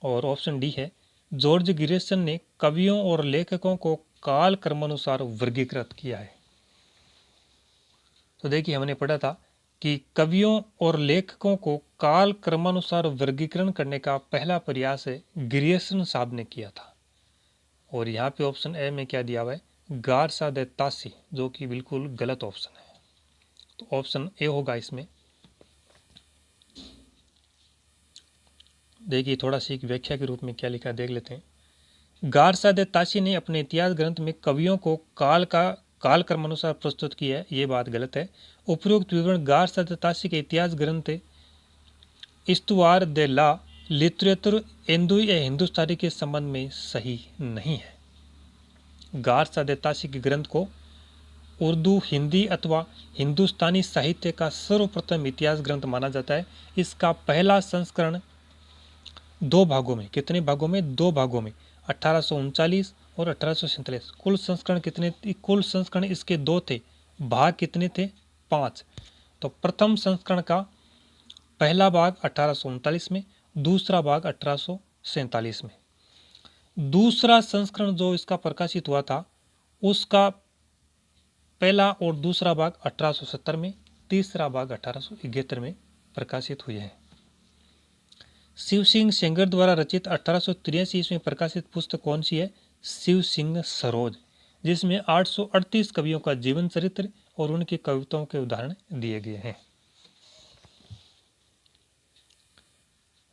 और ऑप्शन डी है, जॉर्ज ग्रियर्सन ने कवियों और लेखकों को काल क्रमानुसार वर्गीकृत किया है। तो देखिए हमने पढ़ा था कि कवियों और लेखकों को काल क्रमानुसार वर्गीकरण करने का पहला प्रयास ग्रियर्सन साहब ने किया था। और यहाँ पे ऑप्शन ए में क्या दिया हुआ है, गारसाद तासी, जो कि बिल्कुल गलत ऑप्शन है। तो ऑप्शन ए होगा इसमें। देखिए थोड़ा सी एक व्याख्या के रूप में क्या लिखा देख लेते हैं। गारसाद तासी ने अपने इतिहास ग्रंथ में कवियों को काल क्रमानुसार प्रस्तुत किया है, ये बात गलत है। उपरोक्त विवरण गारसाद तासी के इतिहास ग्रंथ इस्तुआर दे ला लिटरेचर एंदुई या हिंदुस्तानी के संबंध में सही नहीं है। गारसाद तासी के ग्रंथ को उर्दू, हिंदी अथवा हिंदुस्तानी साहित्य का सर्वप्रथम इतिहास ग्रंथ माना जाता है। इसका पहला संस्करण 2 भागों में, कितने भागों में, 2 भागों में, 1839 और 1847। कुल संस्करण इसके 2 थे। भाग कितने थे, 5। तो प्रथम संस्करण का पहला भाग 1839 में, दूसरा भाग 1847 में। दूसरा संस्करण जो इसका प्रकाशित हुआ था उसका पहला और दूसरा भाग 1870 में, तीसरा भाग 1871 में प्रकाशित हुए हैं। शिव सिंह सेंगर द्वारा रचित 1883 ईस्वी में प्रकाशित पुस्तक कौन सी है, शिव सिंह सरोज, जिसमें 838 कवियों का जीवन चरित्र और उनकी कविताओं के उदाहरण दिए गए हैं।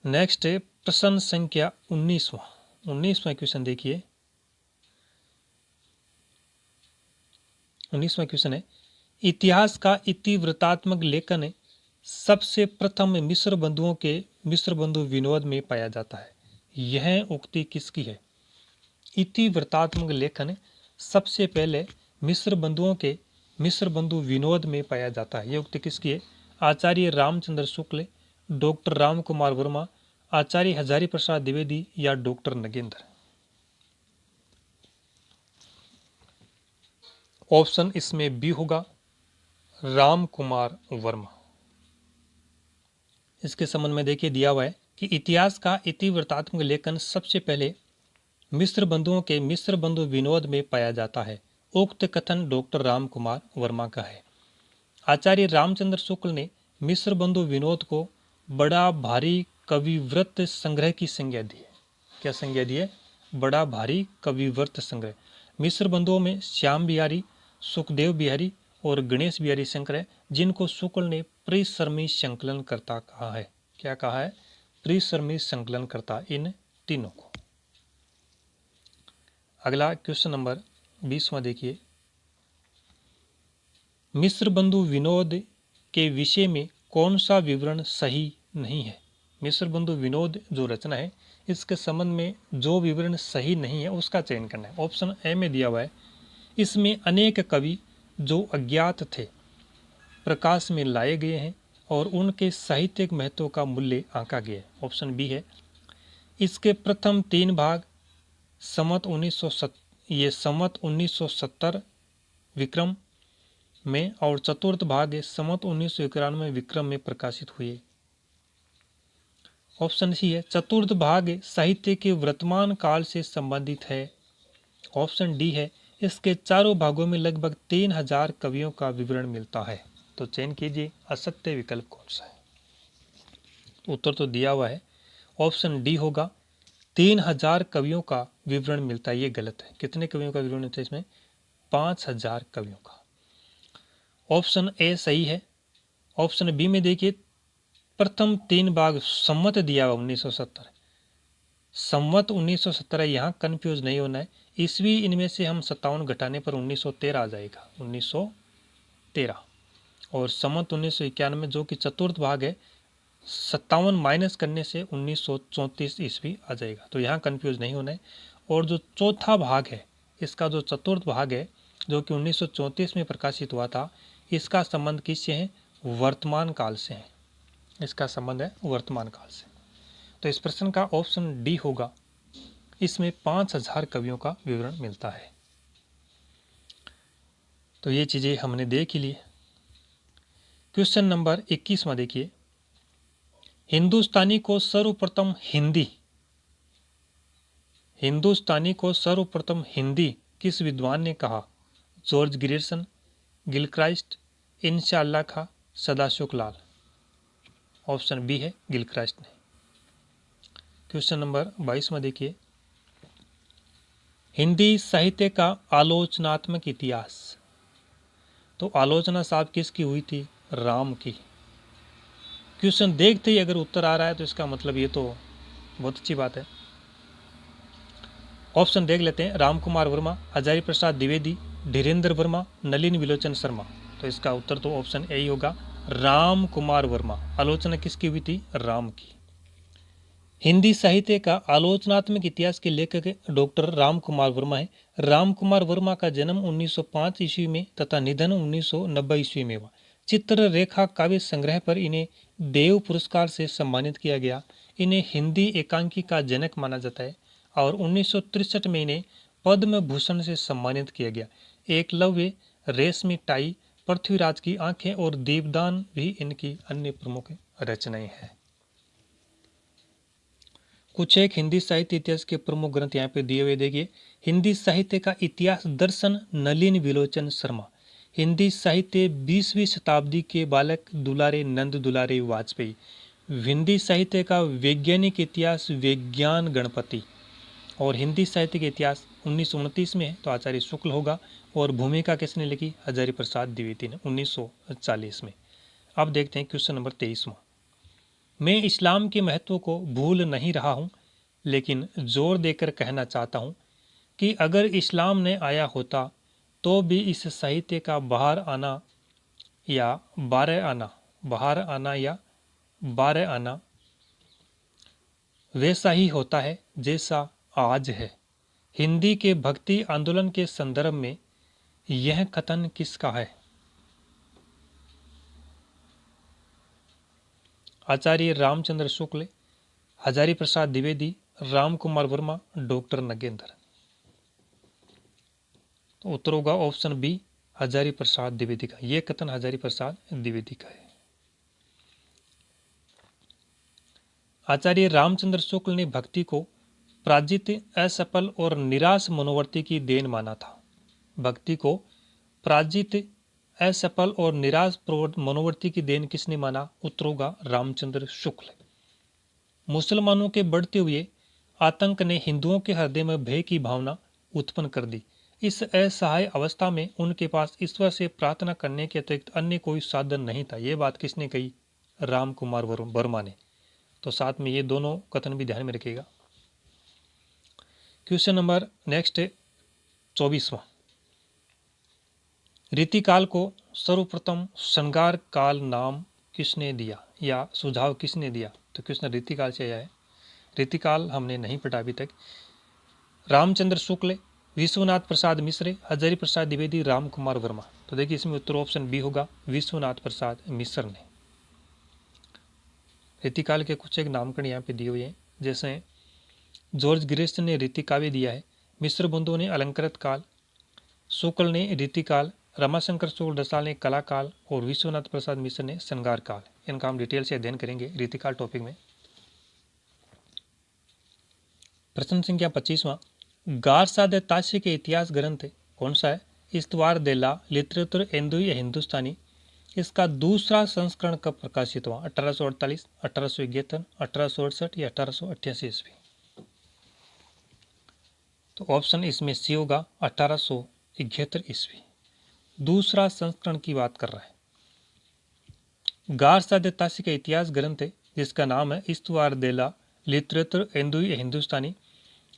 नेक्स्ट है प्रश्न संख्या 19वां क्वेश्चन। देखिए 19वां क्वेश्चन है, इतिहास का इतिवृत्तात्मक लेखन सबसे प्रथम मिस्र बंधु विनोद में पाया जाता है। यह उक्ति किसकी है? इतिवृत्तात्मक लेखन सबसे पहले मिस्र बंधु विनोद में पाया जाता है। यह उक्ति किसकी है? आचार्य रामचंद्र शुक्ल, डॉक्टर राम कुमार वर्मा, आचार्य हजारी प्रसाद द्विवेदी या डॉक्टर नगेंद्र। ऑप्शन इसमें बी होगा, राम कुमार वर्मा। इसके संबंध में देखिए दिया हुआ है कि इतिहास का इतिवृत्तात्मक लेखन सबसे पहले मिस्र बंधु विनोद में पाया जाता है। उक्त कथन डॉक्टर राम कुमार वर्मा का है। आचार्य रामचंद्र शुक्ल ने मिस्र बंधु विनोद को बड़ा भारी कविव्रत संग्रह की संज्ञा दी है। क्या संज्ञा दी है? बड़ा भारी कविव्रत संग्रह। मिस्र बंधुओं में श्याम बिहारी, सुखदेव बिहारी और गणेश बिहारी शंकर है, जिनको शुक्ल ने परिश्रमी संकलनकर्ता कहा है। क्या कहा है? परिश्रमी संकलनकर्ता इन तीनों को। अगला क्वेश्चन नंबर 20वां देखिए, मिस्र बंधु विनोद के विषय में कौन सा विवरण सही नहीं है? मिस्र बंधु विनोद जो रचना है इसके संबंध में जो विवरण सही नहीं है उसका चयन करना है। ऑप्शन ए में दिया हुआ है, इसमें अनेक कवि जो अज्ञात थे प्रकाश में लाए गए हैं और उनके साहित्यिक महत्व का मूल्य आंका गया है। ऑप्शन बी है, इसके प्रथम 3 भाग संवत 1970 विक्रम में और चतुर्थ भाग संवत 1991 विक्रम में प्रकाशित हुए। ऑप्शन सी है, चतुर्थ भाग साहित्य के वर्तमान काल से संबंधित है। ऑप्शन डी है, इसके चारों भागों में लगभग 3000 कवियों का विवरण मिलता है। तो चयन कीजिए असत्य विकल्प कौन सा है। उत्तर तो दिया हुआ है, ऑप्शन डी होगा, 3000 कवियों का विवरण मिलता है। ये गलत है। कितने कवियों का विवरण मिलता है इसमें? 5000 कवियों का। ऑप्शन ए सही है। ऑप्शन बी में देखिए, प्रथम 3 भाग संवत दिया हुआ 1970, संवत 1970 यहाँ कंफ्यूज नहीं होना है। ईस्वी इनमें से हम 57 घटाने पर 1913 आ जाएगा, 1913। और संवत 1991 जो कि चतुर्थ भाग है 57 माइनस करने से 1934 ईस्वी आ जाएगा। तो यहाँ कंफ्यूज नहीं होना है। और जो चौथा भाग है, इसका जो चतुर्थ भाग है जो कि 1934 में प्रकाशित हुआ था, इसका संबंध किससे है? वर्तमान काल से है। इसका संबंध है वर्तमान काल से। तो इस प्रश्न का ऑप्शन डी होगा। इसमें 5000 कवियों का विवरण मिलता है। तो ये चीज़ें हमने देख ही ली। क्वेश्चन नंबर 21वां देखिए। हिंदुस्तानी को सर्वप्रथम हिंदी किस विद्वान ने कहा? जॉर्ज ग्रियर्सन, गिलक्राइस्ट, इंशाअल्लाह खां, सदाशिव लाल। ऑप्शन बी है गिलक्राइस्ट ने। क्वेश्चन नंबर 22वां देखिए। हिंदी साहित्य का आलोचनात्मक इतिहास। तो आलोचना साहब किसकी हुई थी? राम की। क्वेश्चन देखते ही अगर उत्तर आ रहा है तो इसका मतलब ये तो बहुत अच्छी बात है। ऑप्शन देख लेते हैं। राम कुमार वर्मा, हजारी प्रसाद द्विवेदी, धीरेन्द्र वर्मा, नलिन विलोचन शर्मा। तो इसका उत्तर तो ऑप्शन ए ही होगा, राम कुमार वर्मा। आलोचना किसकी हुई थी? राम की। हिंदी साहित्य का आलोचनात्मक इतिहास के लेखक डॉक्टर राम कुमार वर्मा है। राम कुमार वर्मा का जन्म 1905 ईस्वी में तथा निधन 1990 ईस्वी में हुआ। चित्र रेखा काव्य संग्रह पर इन्हें देव पुरस्कार से सम्मानित किया गया। इन्हें हिंदी एकांकी का जनक माना जाता है और 1963 में इन्हें पद्म भूषण से सम्मानित किया गया। एकलव्य, रेशमी टाई, पृथ्वीराज की आंखें और दीपदान भी इनकी अन्य प्रमुख रचनाएं हैं। कुछ एक हिंदी साहित्य इतिहास के प्रमुख ग्रंथ यहाँ पे दिए हुए देखिए। हिंदी साहित्य का इतिहास दर्शन, नलिन विलोचन शर्मा। हिंदी साहित्य 20वीं शताब्दी के बालक दुलारे नंद दुलारे वाजपेयी। हिंदी साहित्य का वैज्ञानिक इतिहास विज्ञान गणपति। और हिंदी साहित्य का इतिहास 1929 में है तो आचार्य शुक्ल होगा। और भूमिका किसने लिखी? हजारी प्रसाद द्विवेदी ने 1940 में। अब देखते हैं क्वेश्चन नंबर 23वां। मैं इस्लाम के महत्व को भूल नहीं रहा हूँ, लेकिन जोर देकर कहना चाहता हूँ कि अगर इस्लाम ने आया होता तो भी इस साहित्य का बाहर आना या बारह आना वैसा ही होता है जैसा आज है। हिंदी के भक्ति आंदोलन के संदर्भ में यह कथन किसका है? आचार्य रामचंद्र शुक्ल, हजारी प्रसाद द्विवेदी, राम कुमार वर्मा, डॉक्टर नगेंद्र। तो उत्तर होगा ऑप्शन बी, हजारी प्रसाद द्विवेदी का। यह कथन हजारी प्रसाद द्विवेदी का है। आचार्य रामचंद्र शुक्ल ने भक्ति को पराजित, असफल और निराश मनोवर्ती की देन माना था। भक्ति को पराजित, असफल और निराश मनोवर्ती की देन किसने माना? उत्तर होगा रामचंद्र शुक्ल। मुसलमानों के बढ़ते हुए आतंक ने हिंदुओं के हृदय में भय की भावना उत्पन्न कर दी। इस असहाय अवस्था में उनके पास ईश्वर से प्रार्थना करने के अतिरिक्त अन्य कोई साधन नहीं था। ये बात किसने कही? राम कुमार वर्मा ने। तो साथ में ये दोनों कथन भी ध्यान में रखिएगा। क्वेश्चन नंबर नेक्स्ट 24वां। रीतिकाल को सर्वप्रथम श्रृंगार काल नाम किसने दिया या सुझाव किसने दिया? तो क्वेश्चन रीतिकाल से आया है। रीतिकाल हमने नहीं पढ़ा अभी तक। रामचंद्र शुक्ल, विश्वनाथ प्रसाद मिश्र, हजारी प्रसाद द्विवेदी, राम कुमार वर्मा। तो देखिए इसमें उत्तर ऑप्शन बी होगा, विश्वनाथ प्रसाद मिश्र ने। रीतिकाल के कुछ एक नामकरण यहाँ पे दिए हुए हैं, जैसे जॉर्ज ग्रियर्सन ने रीतिकाव्य दिया है, मिश्र बंधुओं ने अलंकृत काल, शुक्ल ने रीतिकाल, रमाशंकर शुक्ल रसाल ने कला काल और विश्वनाथ प्रसाद मिश्र ने श्रृंगार काल। इनका हम डिटेल से अध्ययन करेंगे रीतिकाल टॉपिक में। प्रश्न संख्या 25वां। गारसा दे ताशी के इतिहास ग्रंथ कौन सा है? इस्तवार दे ला लिटरेचर एंदुई या हिंदुस्तानी। इसका दूसरा संस्करण कब प्रकाशित हुआ? 1848, 1871, 1868 या 1888 ईस्वी। तो ऑप्शन इसमें सी होगा 1871 ईस्वी। दूसरा संस्करण की बात कर रहा है। गारसा दे ताशी का इतिहास ग्रंथ जिसका नाम है इस्तवार दे ला लिटरेचर एंदुई या हिंदुस्तानी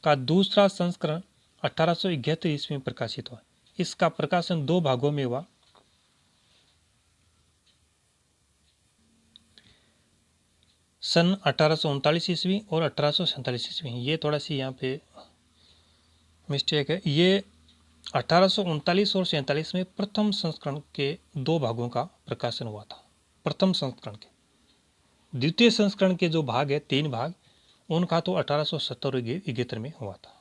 का दूसरा संस्करण 1871 ईस्वी में प्रकाशित हुआ। इसका प्रकाशन 2 भागों में हुआ। सन 1839 ईस्वी और 1847 ईस्वी। ये थोड़ा सी यहाँ पे मिस्टेक है। ये 1839 और 47 में प्रथम संस्करण के 2 भागों का प्रकाशन हुआ था, प्रथम संस्करण के। द्वितीय संस्करण के जो भाग है 3 भाग, उनका तो 1870 और 71 में हुआ था।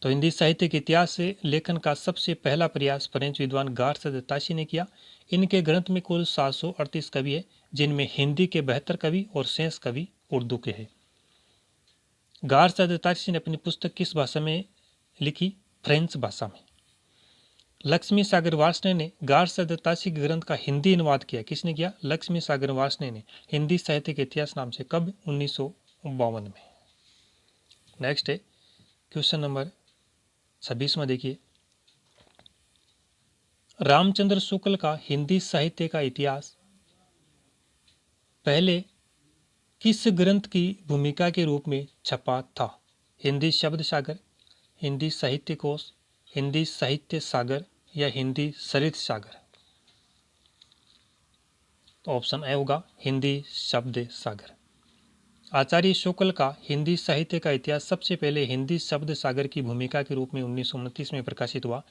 तो हिंदी साहित्य के इतिहास से लेखन का सबसे पहला प्रयास फ्रेंच विद्वान गार्थ ताशी ने किया। इनके ग्रंथ में कुल 738 कवि है, जिनमें हिंदी के 72 कवि और शेष कवि उर्दू के हैं। गार्थ ताशी ने अपनी पुस्तक किस भाषा में लिखी? फ्रेंच भाषा में। लक्ष्मी सागर वार्ष्णेय ने गार्थ ताशी के ग्रंथ का हिंदी अनुवाद किया। किसने किया? लक्ष्मी सागर वार्ष्णेय ने। हिंदी साहित्य के इतिहास नाम से। कब? 1952 में। नेक्स्ट है क्वेश्चन नंबर 26 में। देखिए, रामचंद्र शुक्ल का हिंदी साहित्य का इतिहास पहले किस ग्रंथ की भूमिका के रूप में छपा था? हिंदी शब्द सागर, हिंदी साहित्य कोश, हिंदी साहित्य सागर या हिंदी सरित सागर? तो ऑप्शन ए होगा हिंदी शब्द सागर। आचार्य शुक्ल का हिंदी साहित्य का इतिहास सबसे पहले हिंदी शब्द सागर की भूमिका के रूप में 1929 में प्रकाशित हुआ।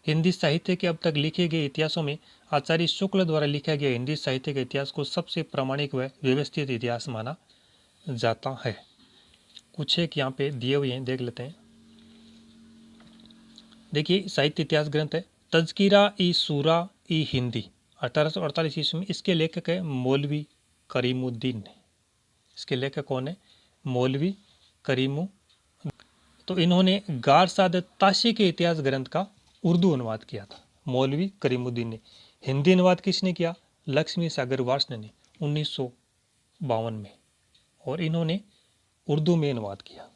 हिंदी साहित्य के अब तक लिखे गए इतिहासों में आचार्य शुक्ल द्वारा लिखा गया हिंदी साहित्य के इतिहास को सबसे प्रामाणिक व व्यवस्थित इतिहास माना जाता है। कुछ एक यहाँ पे दिए हुए हैं, देख लेते हैं। देखिए, साहित्य इतिहास ग्रंथ है तज़किरा ई सूरा ई हिंदी, 1848 ईस्वी में। इसके लेखक है मौलवी करीमुद्दीन ने। इसके लेखक कौन है? मौलवी करीमु। तो इन्होंने गारसादत ताशी के इतिहास ग्रंथ का उर्दू अनुवाद किया था, मौलवी करीमुद्दीन ने। हिंदी अनुवाद किसने किया? लक्ष्मी सागर वार्ष्णेय ने 1952 में, और इन्होंने उर्दू में अनुवाद किया।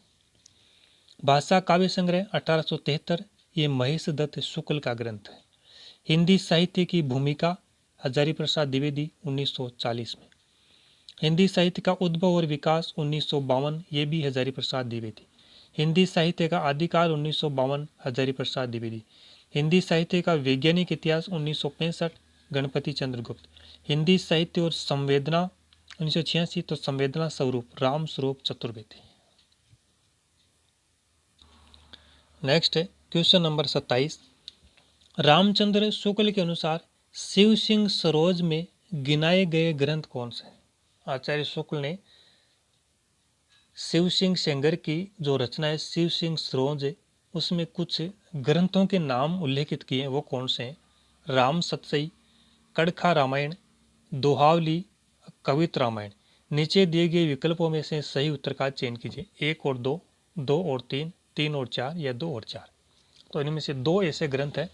भाषा काव्य संग्रह 1873, ये महेश दत्त शुक्ल का ग्रंथ है। हिंदी साहित्य की भूमिका हजारी प्रसाद द्विवेदी 1940 में। हिंदी साहित्य का उद्भव और विकास 1952, ये भी हजारी प्रसाद द्विवेदी। हिंदी साहित्य का आदिकाल 1952, हजारी प्रसाद द्विवेदी। हिंदी साहित्य का वैज्ञानिक इतिहास 1965, गणपति चंद्रगुप्त। हिंदी साहित्य और संवेदना 1986, तो संवेदना स्वरूप राम स्वरूप चतुर्वेदी। नेक्स्ट है क्वेश्चन नंबर 27। रामचंद्र शुक्ल के अनुसार शिव सिंह सरोज में गिनाए गए ग्रंथ कौन से? आचार्य शुक्ल ने शिव सिंह सेंगर की जो रचना है शिव सिंह सरोज है, उसमें कुछ ग्रंथों के नाम उल्लेखित किए हैं। वो कौन से हैं? राम सतसई, कड़खा रामायण, दोहावली, कवित रामायण। नीचे दिए गए विकल्पों में से सही उत्तर का चयन कीजिए। 1 और 2, 2 और 3, 3 और 4 या 2 और 4। तो इनमें से 2 ऐसे ग्रंथ हैं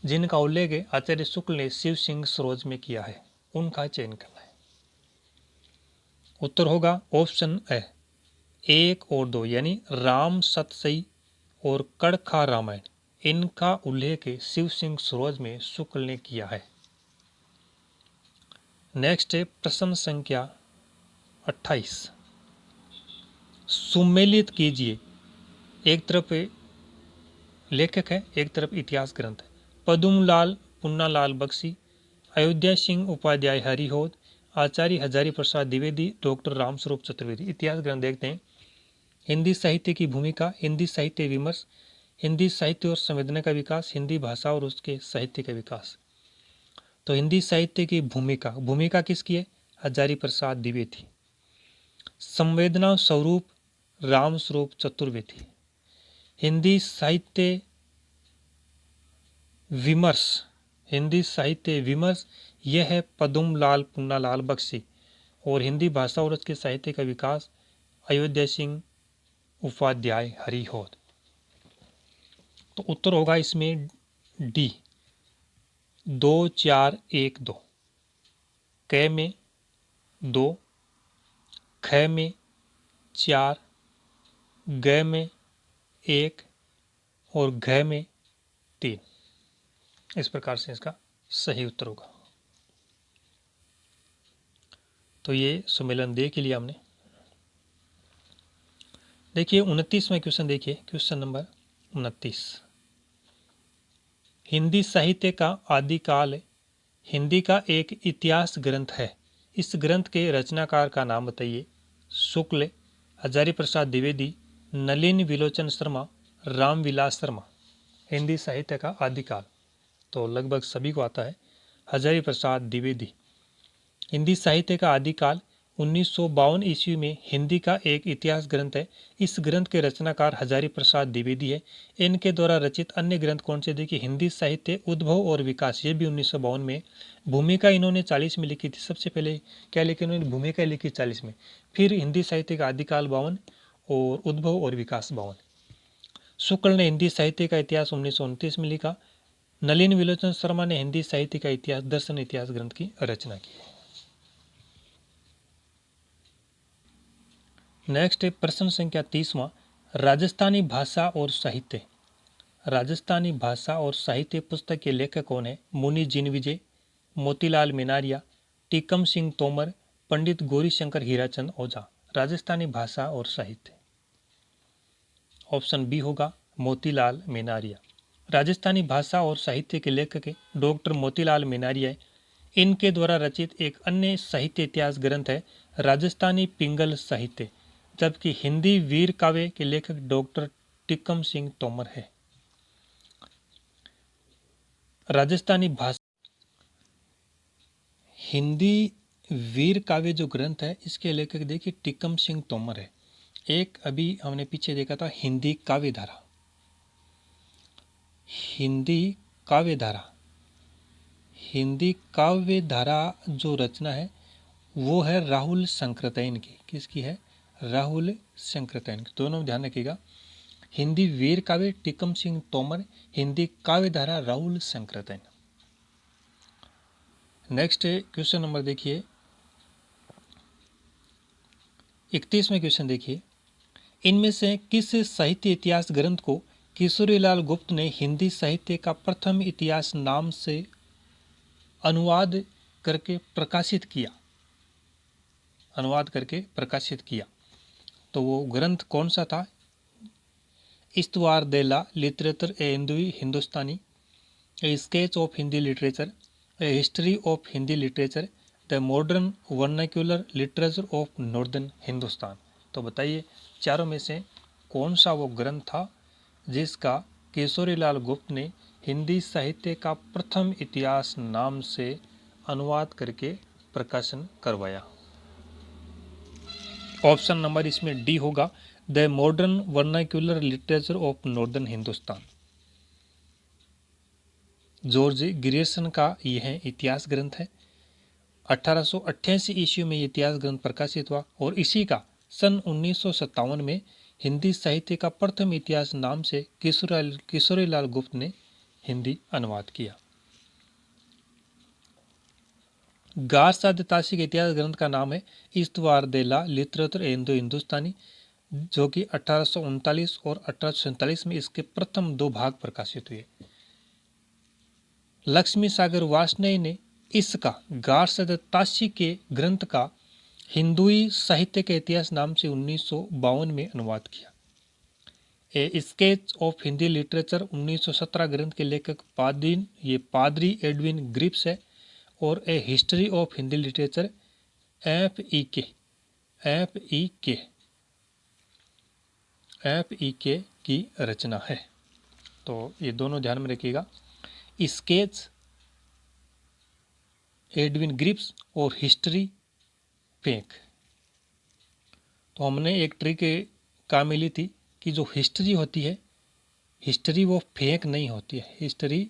जिनका उल्लेख आचार्य शुक्ल ने शिव सिंह सरोज में किया है, उनका चयन करना है। उत्तर होगा ऑप्शन ए, 1 और 2, यानी राम सतसई और कड़खा रामायण, इनका उल्लेख शिव सिंह सरोज में शुक्ल ने किया है। नेक्स्ट है प्रश्न संख्या 28। सुमेलित कीजिए। एक तरफ लेखक है, एक तरफ इतिहास ग्रंथ है। पद्मलाल पुन्नालाल बख्शी, अयोध्या सिंह उपाध्याय हरिहोद, आचार्य हजारी प्रसाद द्विवेदी, डॉक्टर रामस्वरूप चतुर्वेदी। इतिहास ग्रंथ देखते हैं। हिंदी साहित्य की भूमिका, हिंदी साहित्य विमर्श, हिंदी साहित्य और संवेदना का विकास, हिंदी भाषा और उसके साहित्य का विकास। तो हिंदी साहित्य की भूमिका, भूमिका किसकी है? हजारी प्रसाद द्विवेदी। संवेदना स्वरूप रामस्वरूप चतुर्वेदी। हिंदी साहित्य विमर्श, हिंदी साहित्य विमर्श, यह है पद्मलाल पुन्नालाल बख्शी। और हिंदी भाषा और उसके साहित्य का विकास, अयोध्या सिंह उपाध्याय हरिहोद। तो उत्तर होगा इसमें डी, 2 4 1 2। क में 2, ख में 4, ग में 1 और घ में 3। इस प्रकार से इसका सही उत्तर होगा। तो ये सुमेलन दे के लिए हमने। देखिए 29वां क्वेश्चन, देखिए क्वेश्चन नंबर 29। हिंदी साहित्य का आदिकाल हिंदी का एक इतिहास ग्रंथ है। इस ग्रंथ के रचनाकार का नाम बताइए। शुक्ल, हजारी प्रसाद द्विवेदी, नलिन विलोचन शर्मा, रामविलास शर्मा। हिंदी साहित्य का आदिकाल तो लगभग सभी को आता है, हजारी प्रसाद द्विवेदी। हिंदी साहित्य का आदिकाल 1952 ईस्वी में हिंदी का एक इतिहास ग्रंथ है। इस ग्रंथ के रचनाकार हजारी प्रसाद द्विवेदी है। इनके द्वारा रचित अन्य ग्रंथ कौन से? देखिए, हिंदी साहित्य उद्भव और विकास, ये भी 1952 में। भूमिका इन्होंने 40 में लिखी थी। सबसे पहले क्या लिखी इन्होंने? भूमिका लिखी 40 में। फिर हिंदी साहित्य का आदिकाल 52 और उद्भव और विकास 52। शुक्ल ने हिंदी साहित्य का इतिहास 1929 में लिखा। नलिन विलोचन शर्मा ने हिंदी साहित्य का इतिहास, दर्शन इतिहास ग्रंथ की रचना की। नेक्स्ट है प्रश्न संख्या 30वां, राजस्थानी भाषा और साहित्य। राजस्थानी भाषा और साहित्य पुस्तक के लेखक कौन है? मुनि जिनविजय, मोतीलाल मेनारिया, टीकम सिंह तोमर, पंडित गौरीशंकर हीराचंद ओझा। राजस्थानी भाषा और साहित्य, ऑप्शन बी होगा मोतीलाल मेनारिया। राजस्थानी भाषा और साहित्य के लेखक डॉक्टर मोतीलाल मेनारिया। इनके द्वारा रचित एक अन्य साहित्य इतिहास ग्रंथ है राजस्थानी पिंगल साहित्य, जबकि हिंदी वीर काव्य के लेखक डॉक्टर टिक्कम सिंह तोमर है। राजस्थानी भाषा हिंदी वीर काव्य जो ग्रंथ है, इसके लेखक देखिए टिक्कम सिंह तोमर है। एक अभी हमने पीछे देखा था हिंदी काव्य धारा, हिंदी काव्य धारा। हिंदी काव्य धारा जो रचना है वो है राहुल शंकरतैन की। किसकी है? राहुल शंकरतैन की। दोनों ध्यान रखिएगा, हिंदी वीर काव्य टिक्कम सिंह तोमर, हिंदी काव्य धारा राहुल शंकरतैन। नेक्स्ट क्वेश्चन नंबर देखिए 31वें क्वेश्चन देखिए, इनमें से किस साहित्य इतिहास ग्रंथ को किशोरीलाल गुप्त ने हिंदी साहित्य का प्रथम इतिहास नाम से अनुवाद करके प्रकाशित किया? अनुवाद करके प्रकाशित किया, तो वो ग्रंथ कौन सा था? इस्तवार देला literature A Hindustani, A sketch of Hindi literature, A history of Hindi literature, the modern vernacular literature of northern Hindustan. तो बताइए चारों में से कौन सा वो ग्रंथ था जिसका किशोरीलाल गुप्त ने हिंदी साहित्य का प्रथम इतिहास नाम से अनुवाद करके प्रकाशन करवाया? ऑप्शन नंबर इसमें डी होगा, the modern vernacular literature of northern Hindustan. George Grierson का यह इतिहास ग्रंथ है। 1888 ईस्वी में इतिहास ग्रंथ प्रकाशित हुआ और इसी का सन 1957 में हिंदी साहित्य का प्रथम इतिहास नाम से किशोरीलाल गुप्त ने हिंदी अनुवाद किया। गारसाद ताशी के इतिहास ग्रंथ का नाम है इस्तवार देला लिटरेचर इंडो हिंदुस्तानी, जो कि 1839 और 1847 में इसके प्रथम 2 भाग प्रकाशित हुए। लक्ष्मी सागर वार्ष्णेय ने इसका गारसाद ताशी के ग्रंथ का हिंदुई साहित्य के इतिहास नाम से 1952 में अनुवाद किया। A sketch of Hindi literature 1917 ग्रंथ के लेखक पादरी एडविन ग्रिप्स है और a history of Hindi literature FEK की रचना है। तो ये दोनों ध्यान में रखिएगा, स्केच एडविन ग्रिप्स और हिस्ट्री फेक। तो हमने एक ट्रिक काम मिली थी कि जो हिस्ट्री होती है, हिस्ट्री वो फेक नहीं होती है, हिस्ट्री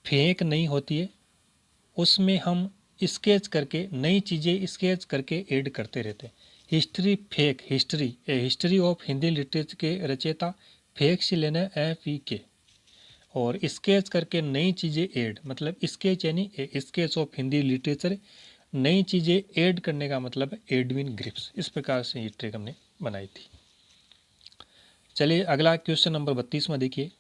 फेक नहीं होती है, उसमें हम स्केच करके नई चीज़ें स्केच करके ऐड करते रहते हैं। History fake, history of Hindi literature के रचयिता फेक से लेना FEK, और स्केच करके नई चीज़ें ऐड, मतलब स्केच यानी स्केच ऑफ हिंदी लिटरेचर, नई चीज़ें ऐड करने का मतलब एडविन ग्रिप्स। इस प्रकार से ये ट्रिक हमने बनाई थी। चलिए अगला क्वेश्चन नंबर 32 में देखिए,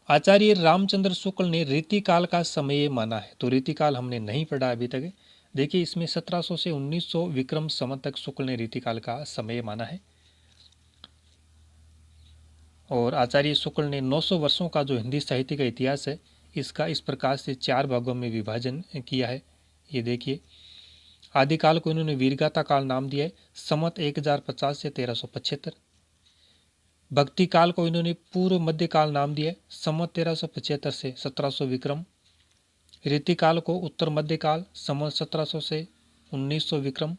आचार्य रामचंद्र शुक्ल ने रीतिकाल का समय माना है। तो रीतिकाल हमने नहीं पढ़ा अभी तक। देखिए इसमें 1700 से 1900 विक्रम संवत तक शुक्ल ने रीतिकाल का समय माना है। और आचार्य शुक्ल ने 900 वर्षों का जो हिंदी साहित्य का इतिहास है, इसका इस प्रकार से 4 भागों में विभाजन किया है। ये देखिए, आदिकाल को इन्होंने वीरगाथा काल नाम दिया है, संवत 1050 से 1375। भक्ति काल को इन्होंने पूर्व मध्यकाल नाम दिया है, संवत 1375 से 1700 विक्रम। रीतिकाल को उत्तर मध्यकाल, संवत 1700 से 1900 विक्रम।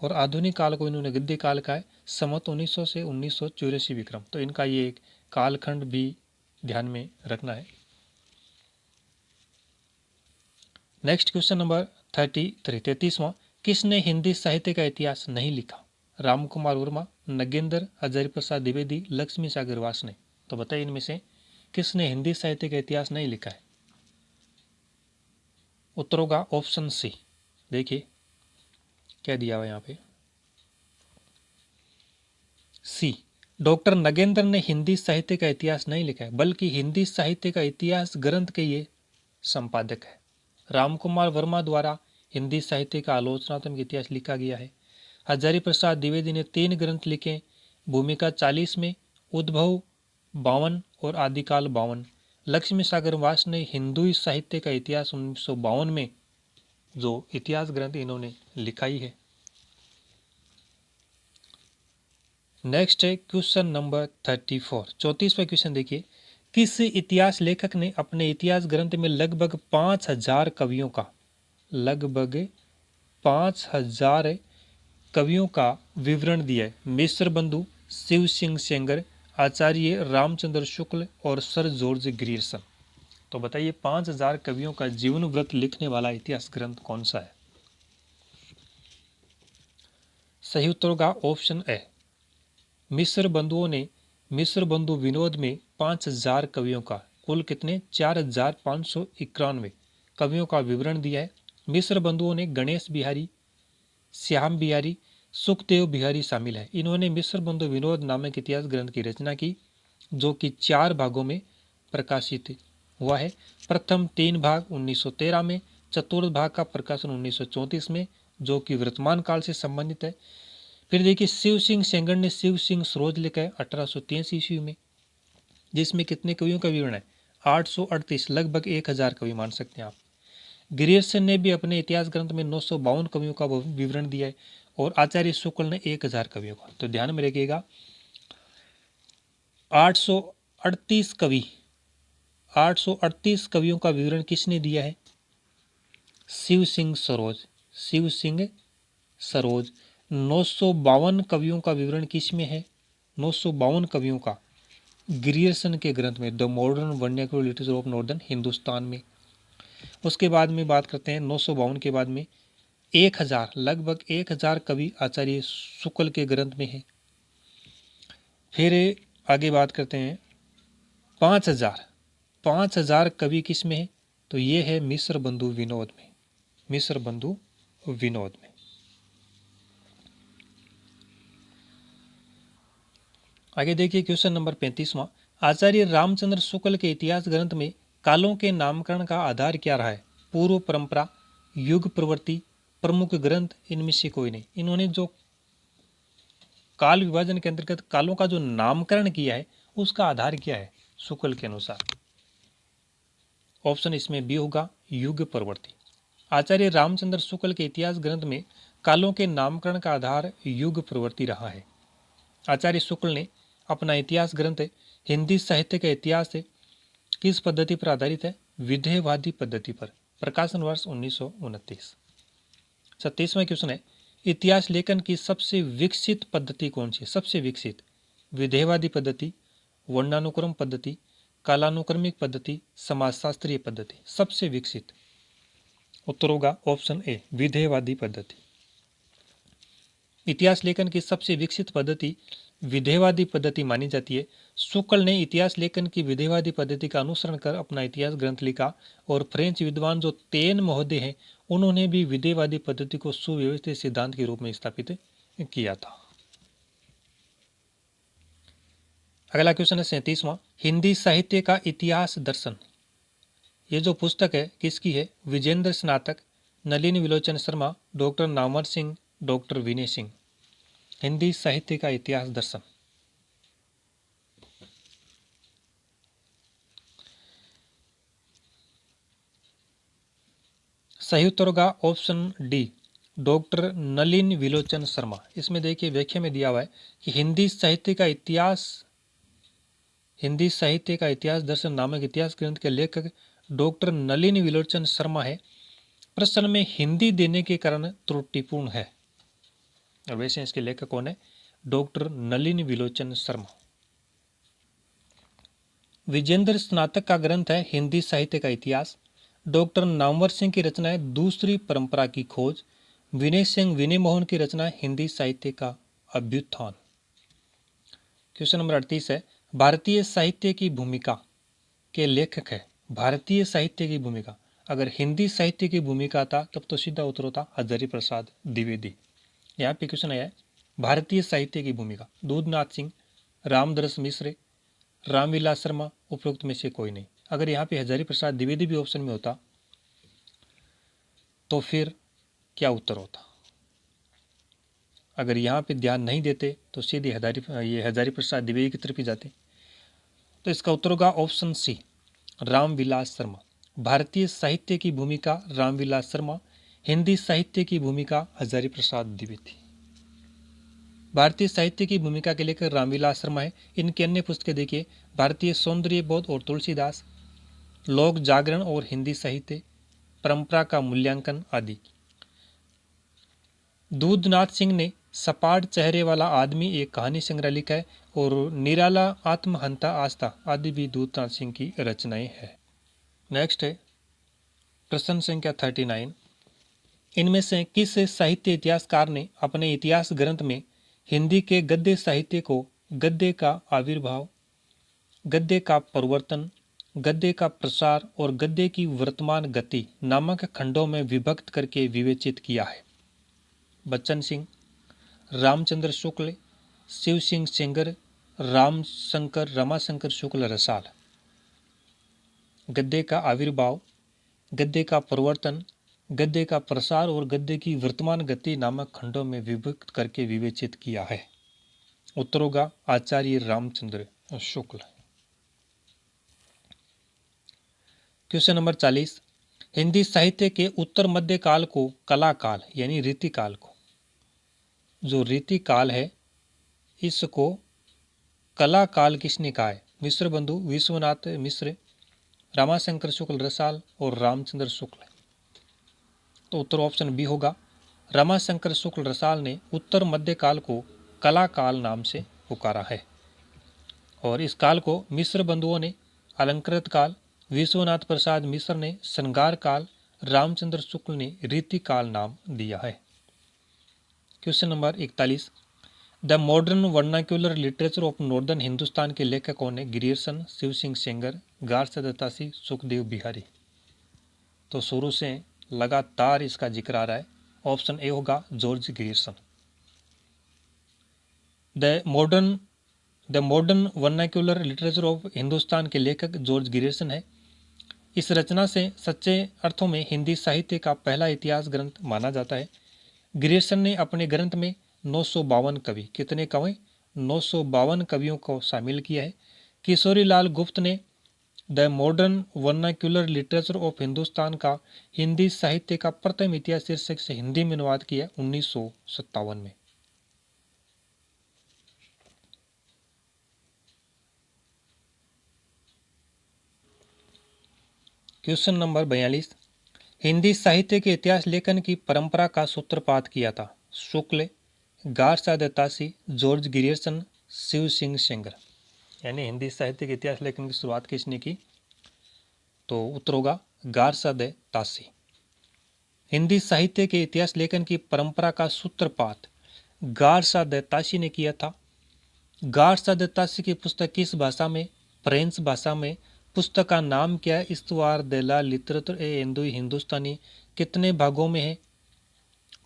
और आधुनिक काल को इन्होंने गद्य काल का है, संवत 1900 से 1984 विक्रम। तो इनका ये एक कालखंड भी ध्यान में रखना है। नेक्स्ट क्वेश्चन नंबर 33वां, किसने हिंदी साहित्य का इतिहास नहीं लिखा? राम कुमार वर्मा, नगेंद्र, हजारी प्रसाद द्विवेदी, लक्ष्मी सागर वासने। तो बताइए इनमें से किसने हिंदी साहित्य का इतिहास नहीं लिखा है? उत्तर होगा ऑप्शन सी। देखिए क्या दिया हुआ यहाँ पे, सी। डॉक्टर नगेंद्र ने हिंदी साहित्य का इतिहास नहीं लिखा है, बल्कि हिंदी साहित्य का इतिहास ग्रंथ के ये संपादक है। रामकुमार वर्मा द्वारा हिंदी साहित्य का आलोचनात्मक इतिहास लिखा गया है। हजारी प्रसाद द्विवेदी ने 3 ग्रंथ लिखे, भूमिका 40 में, उद्भव 52 और आदिकाल 52। लक्ष्मी सागर वास ने हिंदू साहित्य का इतिहास 1952 में जो इतिहास ग्रंथ इन्होंने लिखाई है। नेक्स्ट है क्वेश्चन नंबर 34, 34वां क्वेश्चन देखिए, किस इतिहास लेखक ने अपने इतिहास ग्रंथ में लगभग 5000 कवियों का, लगभग 5000 कवियों का विवरण दिया है? मिश्र बंधु, शिव सिंह सेंगर, आचार्य रामचंद्र शुक्ल और सर जॉर्ज ग्रियर्सन। तो बताइए 5000 कवियों का जीवन वृत्त लिखने वाला इतिहास ग्रंथ कौन सा है? सही उत्तर होगा ऑप्शन ए। मिश्र बंधुओं ने मिश्र बंधु विनोद में 5000 कवियों का, कुल कितने, 4591 कवियों का विवरण दिया है। मिश्र बंधुओं ने गणेश बिहारी, श्याम बिहारी, सुखदेव बिहारी शामिल है। इन्होंने मिश्र बंधु विनोद नामक इतिहास ग्रंथ की रचना की, जो कि 4 भागों में प्रकाशित हुआ है। प्रथम 3 भाग 1913 में, चतुर्थ भाग का प्रकाशन 1934 में, जो कि वर्तमान काल से संबंधित है। फिर देखिए शिव सिंह सेंगर ने शिव सिंह सरोज लिखा है 1883 ईस्वी में, जिसमें कितने कवियों का विवरण है, 838, लगभग 1000 कवि मान सकते हैं आप। ग्रियर्सन ने भी अपने इतिहास ग्रंथ में 952 कवियों का विवरण दिया है, और आचार्य शुक्ल ने 1000 कवियों का। तो ध्यान में रखिएगा 838 कवि, 838 कवियों का विवरण किसने दिया है? शिव सिंह सरोज, शिव सिंह सरोज। 952 कवियों का विवरण किस में है? 952 कवियों का ग्रियर्सन के ग्रंथ में, the modern vernacular literature of northern Hindustan में। उसके बाद में बात करते हैं 952 के बाद में 1000, लगभग 1000 कवि आचार्य शुक्ल के ग्रंथ में है। फिर आगे बात करते हैं 5000 कवि किस में है? तो ये है मिश्र बंधु विनोद में, मिश्र बंधु विनोद में। आगे देखिए क्वेश्चन नंबर 35वां, आचार्य रामचंद्र शुक्ल के इतिहास ग्रंथ में कालों के नामकरण का आधार क्या रहा है? पूर्व परंपरा, युग प्रवृत्ति, प्रमुख ग्रंथ, इनमें से कोई नहीं। इन्होंने जो काल विभाजन के अंतर्गत कालों का जो नामकरण किया है, उसका आधार क्या है शुक्ल के अनुसार? ऑप्शन इसमें बी होगा, युग प्रवृत्ति। आचार्य रामचंद्र शुक्ल के इतिहास ग्रंथ में कालों के नामकरण का आधार युग प्रवृत्ति रहा है। आचार्य शुक्ल ने अपना इतिहास ग्रंथ हिंदी साहित्य का इतिहास है किस पद्धति पर आधारित है? विधेयवादी पद्धति पर। प्रकाशन वर्ष 1929। 37वां क्वेश्चन है, इतिहास लेखन की सबसे विकसित पद्धति कौन सी है? सबसे विकसित, विधेयवादी पद्धति, वर्णानुक्रम पद्धति, कालानुक्रमिक पद्धति, समाजशास्त्रीय पद्धति। सबसे विकसित उत्तर होगा ऑप्शन ए, विधेयवादी पद्धति। इतिहास लेखन की सबसे विकसित पद्धति विधेयवादी पद्धति मानी जाती है। शुक्ल ने इतिहास लेखन की विधेयवादी पद्धति का अनुसरण कर अपना इतिहास ग्रंथ लिखा, और फ्रेंच विद्वान जो तेन महोदय हैं, उन्होंने भी विधेयवादी पद्धति को सुव्यवस्थित सिद्धांत के रूप में स्थापित किया था। अगला क्वेश्चन है 37वां, हिंदी साहित्य का इतिहास दर्शन। ये जो पुस्तक है किसकी है? विजेंद्र स्नातक, नलिनी विलोचन शर्मा, डॉक्टर नामवर सिंह, डॉक्टर विनय सिंह। हिंदी साहित्य का इतिहास दर्शन। सही उत्तर होगा option D, doctor Nalin विलोचन Sharma. इसमें देखिए व्याख्या में दिया हुआ है कि हिंदी साहित्य का इतिहास दर्शन नामक इतिहास ग्रंथ के लेखक डॉक्टर नलिन विलोचन शर्मा है। प्रश्न में हिंदी देने के कारण त्रुटिपूर्ण है। और वैसे इसके लेखक कौन है? डॉक्टर नलिन विलोचन शर्मा। विजेंद्र स्नातक का ग्रंथ है हिंदी साहित्य का इतिहास। डॉक्टर नामवर सिंह की रचना है दूसरी परंपरा की खोज। विनय सिंह विनय मोहन की रचना है हिंदी साहित्य का अभ्युत्थान। क्वेश्चन नंबर 38 है, भारतीय साहित्य की भूमिका के लेखक है। भारतीय साहित्य की भूमिका, अगर हिंदी साहित्य की भूमिका था तब तो सीधा उत्तर होता हजारी प्रसाद द्विवेदी। यहाँ पे क्वेश्चन आया है भारतीय साहित्य की भूमिका, दूधनाथ सिंह, रामदरस मिश्र, रामविलास शर्मा, उपरोक्त में से कोई नहीं। अगर यहाँ पे हजारी प्रसाद द्विवेदी भी ऑप्शन में होता तो फिर क्या उत्तर होता? अगर यहाँ पे ध्यान नहीं देते तो सीधे हजारी प्रसाद द्विवेदी की तरफ ही जाते। तो इसका उत्तर होगा ऑप्शन सी, रामविलास शर्मा। भारतीय साहित्य की भूमिका रामविलास शर्मा, हिंदी साहित्य की भूमिका हजारी प्रसाद द्विवेदी। भारतीय साहित्य की भूमिका के लेकर रामविलास शर्मा है। इनकी अन्य पुस्तकें देखिए, भारतीय सौंदर्य बोध और तुलसीदास, लोक जागरण और हिंदी साहित्य, परंपरा का मूल्यांकन आदि। दूधनाथ सिंह ने सपाट चेहरे वाला आदमी एक कहानी संग्रह लिखा है और निराला, आत्महंता, आस्था आदि भी दूधनाथ सिंह की रचनाएं हैं। नेक्स्ट है प्रश्न संख्या 39, इनमें से किस साहित्य इतिहासकार ने अपने इतिहास ग्रंथ में हिंदी के गद्य साहित्य को गद्य का आविर्भाव, गद्य का परिवर्तन, गद्य का प्रसार और गद्य की वर्तमान गति नामक खंडों में विभक्त करके विवेचित किया है? बच्चन सिंह, रामचंद्र शुक्ल, शिव सिंह सेंगर, रमाशंकर शुक्ल रसाल। गद्य का आविर्भाव, गद्य का परिवर्तन, गद्य का प्रसार और गद्य की वर्तमान गति नामक खंडों में विभक्त करके विवेचित किया है। उत्तर होगा आचार्य रामचंद्र शुक्ल। क्वेश्चन नंबर 40, हिंदी साहित्य के उत्तर मध्य काल को कला काल यानी रीति काल को, जो रीति काल है इसको कला काल किसने कहा है? मिश्र बंधु विश्वनाथ मिश्र, रमाशंकर शुक्ल रसाल और रामचंद्र शुक्ल। तो उत्तर ऑप्शन बी होगा। रमाशंकर शुक्ल रसाल ने उत्तर मध्य काल को कला काल नाम से पुकारा है और इस काल को मिश्र बंधुओं ने अलंकृत काल, विश्वनाथ प्रसाद मिश्र ने श्रृंगार काल, रामचंद्र शुक्ल ने रीति काल नाम दिया है। Question number 41, the modern vernacular literature of northern Hindustan के लेखक कौन है? Grierson, Shiv Singh Sengar, Garcin de Tassy, Sukhdev Bihari. तो शुरू से लगातार इसका जिक्र आ रहा है। ऑप्शन ए होगा George Grierson. The modern vernacular literature of Hindustan के लेखक जॉर्ज ग्रियर्सन है। इस रचना से सच्चे अर्थों में हिंदी साहित्य का पहला इतिहास ग्रंथ माना जाता है। ग्रियर्सन ने अपने ग्रंथ में 952 कवि, कितने कवि? 952 कवियों को शामिल किया है। किशोरी लाल गुप्त ने the modern vernacular literature of Hindustan का हिंदी साहित्य का प्रथम इतिहास शीर्षक से हिंदी में अनुवाद किया 1957 में। क्वेश्चन नंबर 42, हिंदी साहित्य के इतिहास लेखन की परंपरा का सूत्रपात किया था? Shukla, Garcin de Tassy, George Grierson, Shiv Singh Sengar. यानी हिंदी साहित्य के इतिहास लेखन की शुरुआत किसने की? तो उत्तर होगा गारसा दत्तासी। हिंदी साहित्य के इतिहास लेखन की परंपरा का सूत्रपात गारसा दत्तासी ने किया था। गारसा दत्तासी की पुस्तक किस भाषा में? फ्रेंच भाषा में। पुस्तक का नाम क्या है? इस्तवार दे ला लिटरेचर ए हिंदुस्तानी। कितने भागों में है?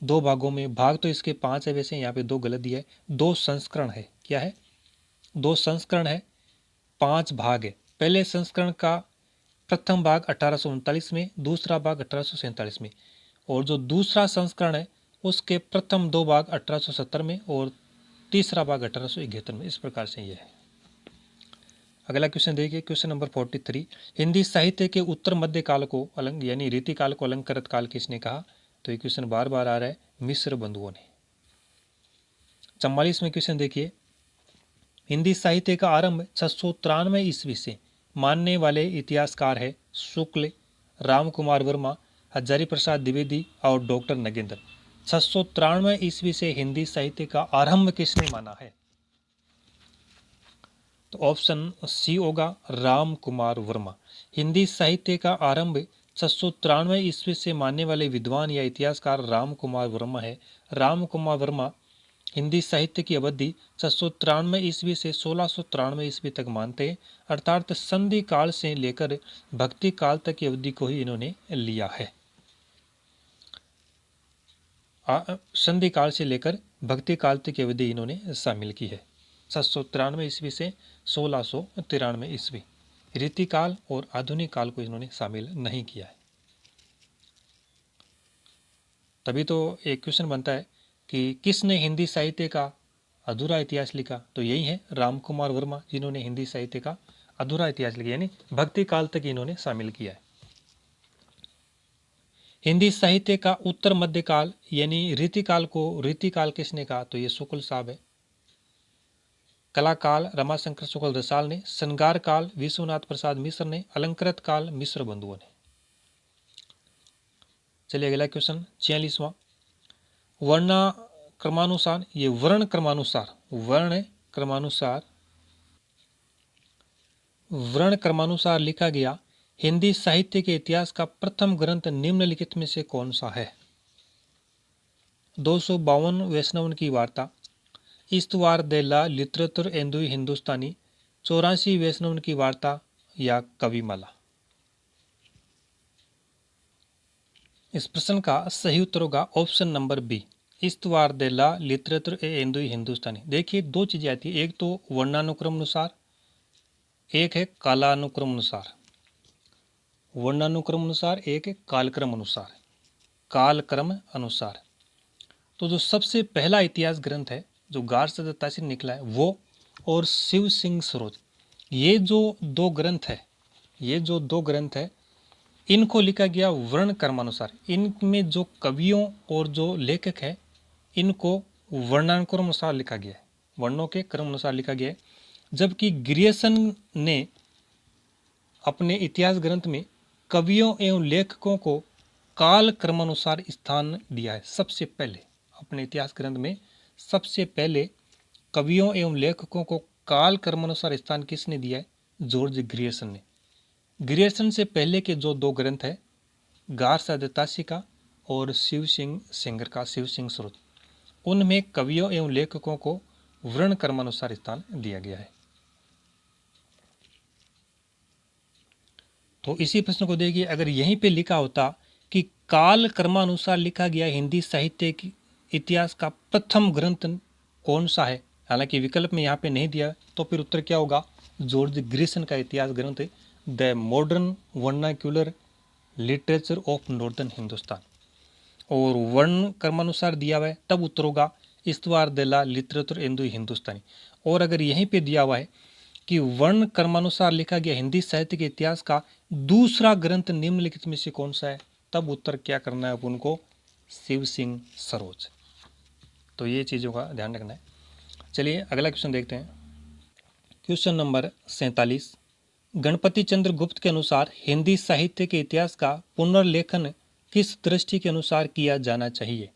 2 भागों में। भाग तो इसके 5 है, वैसे यहाँ पे 2 गलत दिया है। 2 संस्करण है। क्या है? 2 संस्करण है, 5 भाग है। पहले संस्करण का प्रथम भाग 1839 में, दूसरा भाग 1847 में, और जो दूसरा संस्करण है उसके प्रथम 2 भाग 1870 में और तीसरा भाग 1871 में। इस प्रकार से यह है। अगला क्वेश्चन देखिए, क्वेश्चन नंबर 43, हिंदी साहित्य के उत्तर मध्य काल को यानी रीति काल को अलंकृत काल किसने कहा? तो ये क्वेश्चन बार बार आ रहा है। मिस्र बंधुओं ने। 44वें क्वेश्चन देखिए, हिंदी साहित्य का आरंभ 693 ईस्वी से मानने वाले इतिहासकार है शुक्ल, राम कुमार वर्मा, हजारी प्रसाद द्विवेदी और डॉक्टर नगेंद्र। 693 ईस्वी से हिंदी साहित्य का आरंभ किसने माना है? तो ऑप्शन सी होगा राम कुमार वर्मा। हिंदी साहित्य का आरंभ 693 ईस्वी से मानने वाले विद्वान या इतिहासकार राम कुमार वर्मा है। राम कुमार वर्मा हिंदी साहित्य की अवधि 693 ईस्वी से 1693 ईस्वी तक मानते हैं, अर्थात संधि काल से लेकर भक्ति काल तक की अवधि को ही इन्होंने लिया है। संधि काल से लेकर भक्ति काल तक की अवधि इन्होंने शामिल की है। 693 ईस्वी से 1693 ईस्वी, रीति काल और आधुनिक काल को इन्होंने शामिल नहीं किया है। तभी तो एक क्वेश्चन बनता है कि किसने हिंदी साहित्य का अधूरा इतिहास लिखा? तो यही है राम कुमार वर्मा, जिन्होंने हिंदी साहित्य का अधूरा इतिहास लिखा, यानी भक्ति काल तक इन्होंने शामिल किया है। हिंदी साहित्य का उत्तर मध्य काल यानी रीतिकाल को रीतिकाल किसने कहा? तो ये शुक्ल साहब है। कला काल रमाशंकर शुक्ल रसाल ने, श्रृंगार काल विश्वनाथ प्रसाद मिश्र ने, अलंकृत काल मिश्र बंधुओं ने। चलिए अगला क्वेश्चन 46वां, वर्ण क्रमानुसार, ये वर्ण क्रमानुसार लिखा गया हिंदी साहित्य के इतिहास का प्रथम ग्रंथ निम्नलिखित में से कौन सा है? 252 वैष्णवन की वार्ता, इस्तवार दे ला लिटरेचर एंदु हिंदुस्तानी, 84 वैष्णवन की वार्ता या कविमाला। इस प्रश्न का सही उत्तर होगा ऑप्शन नंबर बी, इस्तवार दे ला लिटरेचर एंदु हिंदुस्तानी। देखिए दो चीजें आती है, एक तो वर्णानुक्रम अनुसार, एक है कालानुक्रम अनुसार। वर्णानुक्रम अनुसार, एक है कालक्रम अनुसार। कालक्रम अनुसार तो जो सबसे पहला इतिहास ग्रंथ है जो गार से दत्ता से निकला है वो, और शिव सिंह सरोज, ये जो दो ग्रंथ है इनको लिखा गया वर्ण क्रमानुसार। इनमें जो कवियों और जो लेखक है इनको वर्णानुक्रम अनुसार लिखा गया है, वर्णों के क्रम अनुसार लिखा गया है। जबकि ग्रियर्सन ने अपने इतिहास ग्रंथ में कवियों एवं लेखकों को काल क्रमानुसार स्थान दिया है। सबसे पहले अपने इतिहास ग्रंथ में सबसे पहले कवियों एवं लेखकों को काल क्रमानुसार स्थान किसने दिया है? जॉर्ज ग्रियर्सन ने। ग्रियर्सन से पहले के जो दो ग्रंथ है गार सादतासी का और शिव सिंह सेंगर का शिव सिंह स्रोत, उनमें कवियों एवं लेखकों को वर्ण क्रमानुसार स्थान दिया गया है। तो इसी प्रश्न को देखिए, अगर यहीं पे लिखा होता कि काल क्रमानुसार लिखा गया हिंदी साहित्य की इतिहास का प्रथम ग्रंथ कौन सा है, हालांकि विकल्प में यहाँ पे नहीं दिया, तो फिर उत्तर क्या होगा? जॉर्ज ग्रियर्सन का इतिहास ग्रंथ the modern vernacular literature of northern Hindustan. और वर्ण क्रमानुसार दिया हुआ है तब उत्तर होगा इस्तवार दे ला लिटरेचर एंदु हिंदुस्तानी। और अगर यहीं पे दिया हुआ है कि वर्ण क्रमानुसार लिखा गया हिंदी साहित्य के इतिहास का दूसरा ग्रंथ निम्नलिखित में से कौन सा है, तब उत्तर क्या करना है उनको? शिव सिंह सरोज। तो ये चीज़ों का ध्यान रखना है। चलिए अगला क्वेश्चन देखते हैं। क्वेश्चन नंबर 47, गणपति चंद्र गुप्त के अनुसार हिंदी साहित्य के इतिहास का पुनर्लेखन किस दृष्टि के अनुसार किया जाना चाहिए?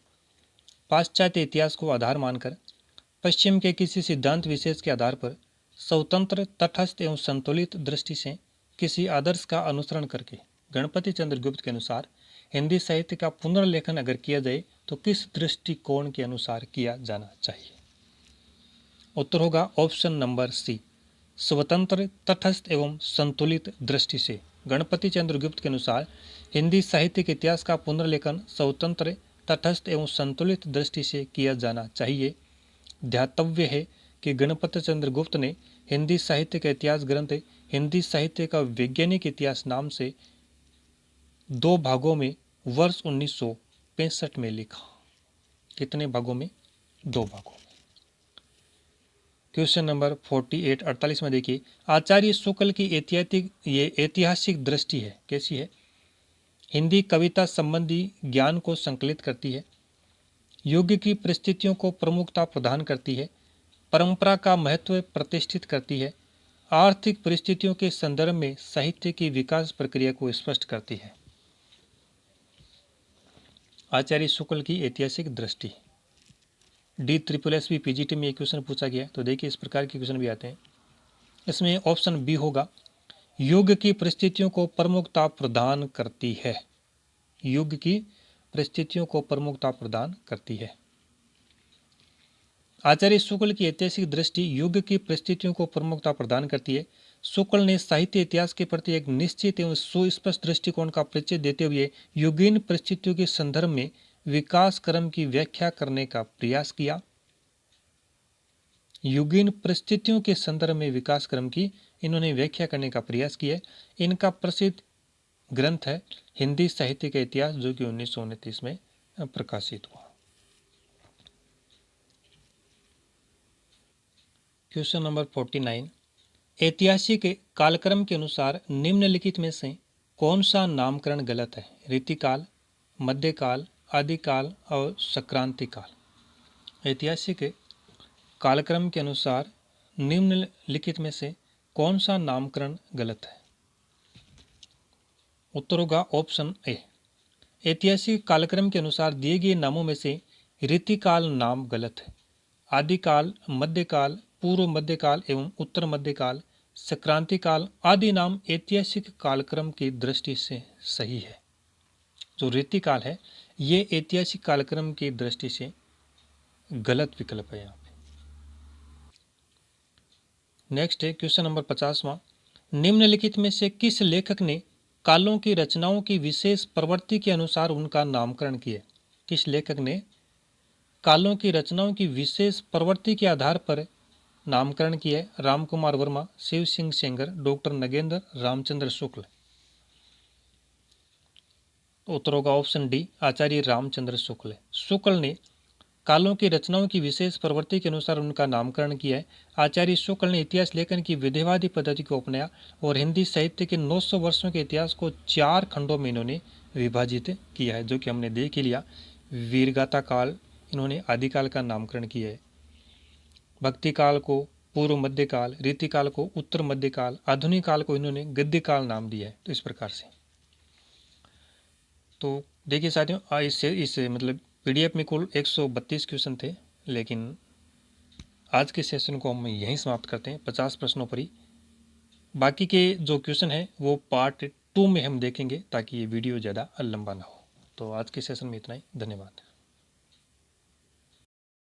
पाश्चात्य इतिहास को आधार मानकर, पश्चिम के किसी सिद्धांत विशेष के आधार पर, स्वतंत्र तटस्थ एवं संतुलित दृष्टि से, किसी आदर्श का अनुसरण करके। गणपति चंद्र गुप्त के अनुसार हिंदी साहित्य का पुनर्लेखन अगर किया जाए तो किस दृष्टिकोण के अनुसार किया जाना चाहिए? उत्तर होगा ऑप्शन नंबर सी, स्वतंत्र तटस्थ एवं संतुलित दृष्टि से। गणपति चंद्र गुप्त के अनुसार हिंदी साहित्य के इतिहास का पुनर्लेखन स्वतंत्र तटस्थ एवं संतुलित दृष्टि से किया जाना चाहिए। ध्यातव्य है कि गणपति चंद्र गुप्त ने हिंदी साहित्य का इतिहास ग्रंथ हिंदी साहित्य का वैज्ञानिक इतिहास नाम से 2 भागों में वर्ष 1965 में लिखा। कितने भागों में? 2 भागों में। क्वेश्चन नंबर 48 48 में देखिए, आचार्य शुक्ल की ऐतिहासिक दृष्टि है कैसी है? हिंदी कविता संबंधी ज्ञान को संकलित करती है, युग की परिस्थितियों को प्रमुखता प्रदान करती है, परंपरा का महत्व प्रतिष्ठित करती है, आर्थिक परिस्थितियों के संदर्भ में साहित्य की विकास प्रक्रिया को स्पष्ट करती है। आचार्य शुक्ल की ऐतिहासिक दृष्टि। DSSB PGT में एक क्वेश्चन पूछा गया है, तो देखिए इस प्रकार के क्वेश्चन भी आते हैं। इसमें ऑप्शन बी होगा, युग की परिस्थितियों को प्रमुखता प्रदान करती है। युग की परिस्थितियों को प्रमुखता प्रदान करती है। आचार्य शुक्ल की ऐतिहासिक दृष्टि युग की परिस्थितियों को प्रमुखता प्रदान करती है। शुक्ल ने साहित्य इतिहास के प्रति एक निश्चित एवं सुस्पष्ट दृष्टिकोण का परिचय देते हुए युगीन परिस्थितियों के संदर्भ में विकास क्रम की व्याख्या करने का प्रयास किया। युगीन परिस्थितियों के संदर्भ में विकास क्रम की इन्होंने व्याख्या करने का प्रयास किया। इनका प्रसिद्ध ग्रंथ है हिंदी साहित्य का इतिहास, जो कि 1929 में प्रकाशित हुआ। क्वेश्चन नंबर 49, ऐतिहासिक कालक्रम के अनुसार निम्नलिखित में से कौन सा नामकरण गलत है? रीतिकाल, मध्यकाल, आदिकाल और संक्रांति काल। ऐतिहासिक कालक्रम के अनुसार निम्नलिखित में से कौन सा नामकरण गलत है? उत्तर होगा ऑप्शन ए। ऐतिहासिक कालक्रम के अनुसार दिए गए नामों में से रीतिकाल नाम गलत है। आदिकाल, मध्यकाल, पूर्व मध्यकाल एवं उत्तर मध्यकाल, संक्रांति काल आदि नाम ऐतिहासिक कालक्रम की दृष्टि से सही है। जो रीतिकाल है ये ऐतिहासिक कालक्रम की दृष्टि से गलत विकल्प है यहाँ पे। नेक्स्ट है क्वेश्चन नंबर 50वां, निम्नलिखित में से किस लेखक ने कालों की रचनाओं की विशेष प्रवृत्ति के अनुसार उनका नामकरण किया? किस लेखक ने कालों की रचनाओं की विशेष प्रवृत्ति के आधार पर नामकरण किया है? रामकुमार वर्मा, शिव सिंह सेंगर, डॉक्टर नगेंद्र, रामचंद्र शुक्ल। उत्तर होगा ऑप्शन डी, आचार्य रामचंद्र शुक्ल। शुक्ल ने कालों की रचनाओं की विशेष प्रवृत्ति के अनुसार उनका नामकरण किया है। आचार्य शुक्ल ने इतिहास लेखन की विधिवादी पद्धति को अपनाया और हिंदी साहित्य के 900 वर्षों के इतिहास को 4 खंडों में इन्होंने विभाजित किया है, जो कि हमने देख ही लिया। वीरगाथा काल इन्होंने आदिकाल का नामकरण किया है, भक्ति काल को पूर्व मध्यकाल, रीतिकाल को उत्तर मध्यकाल, आधुनिक काल को इन्होंने गद्य काल नाम दिया है। तो इस प्रकार से तो देखिए साथियों, इस मतलब PDF में कुल 132 क्वेश्चन थे, लेकिन आज के सेशन को हम यहीं समाप्त करते हैं 50 प्रश्नों पर ही। बाकी के जो क्वेश्चन है वो पार्ट 2 में हम देखेंगे, ताकि ये वीडियो ज़्यादा लंबा ना हो। तो आज के सेशन में इतना ही, धन्यवाद।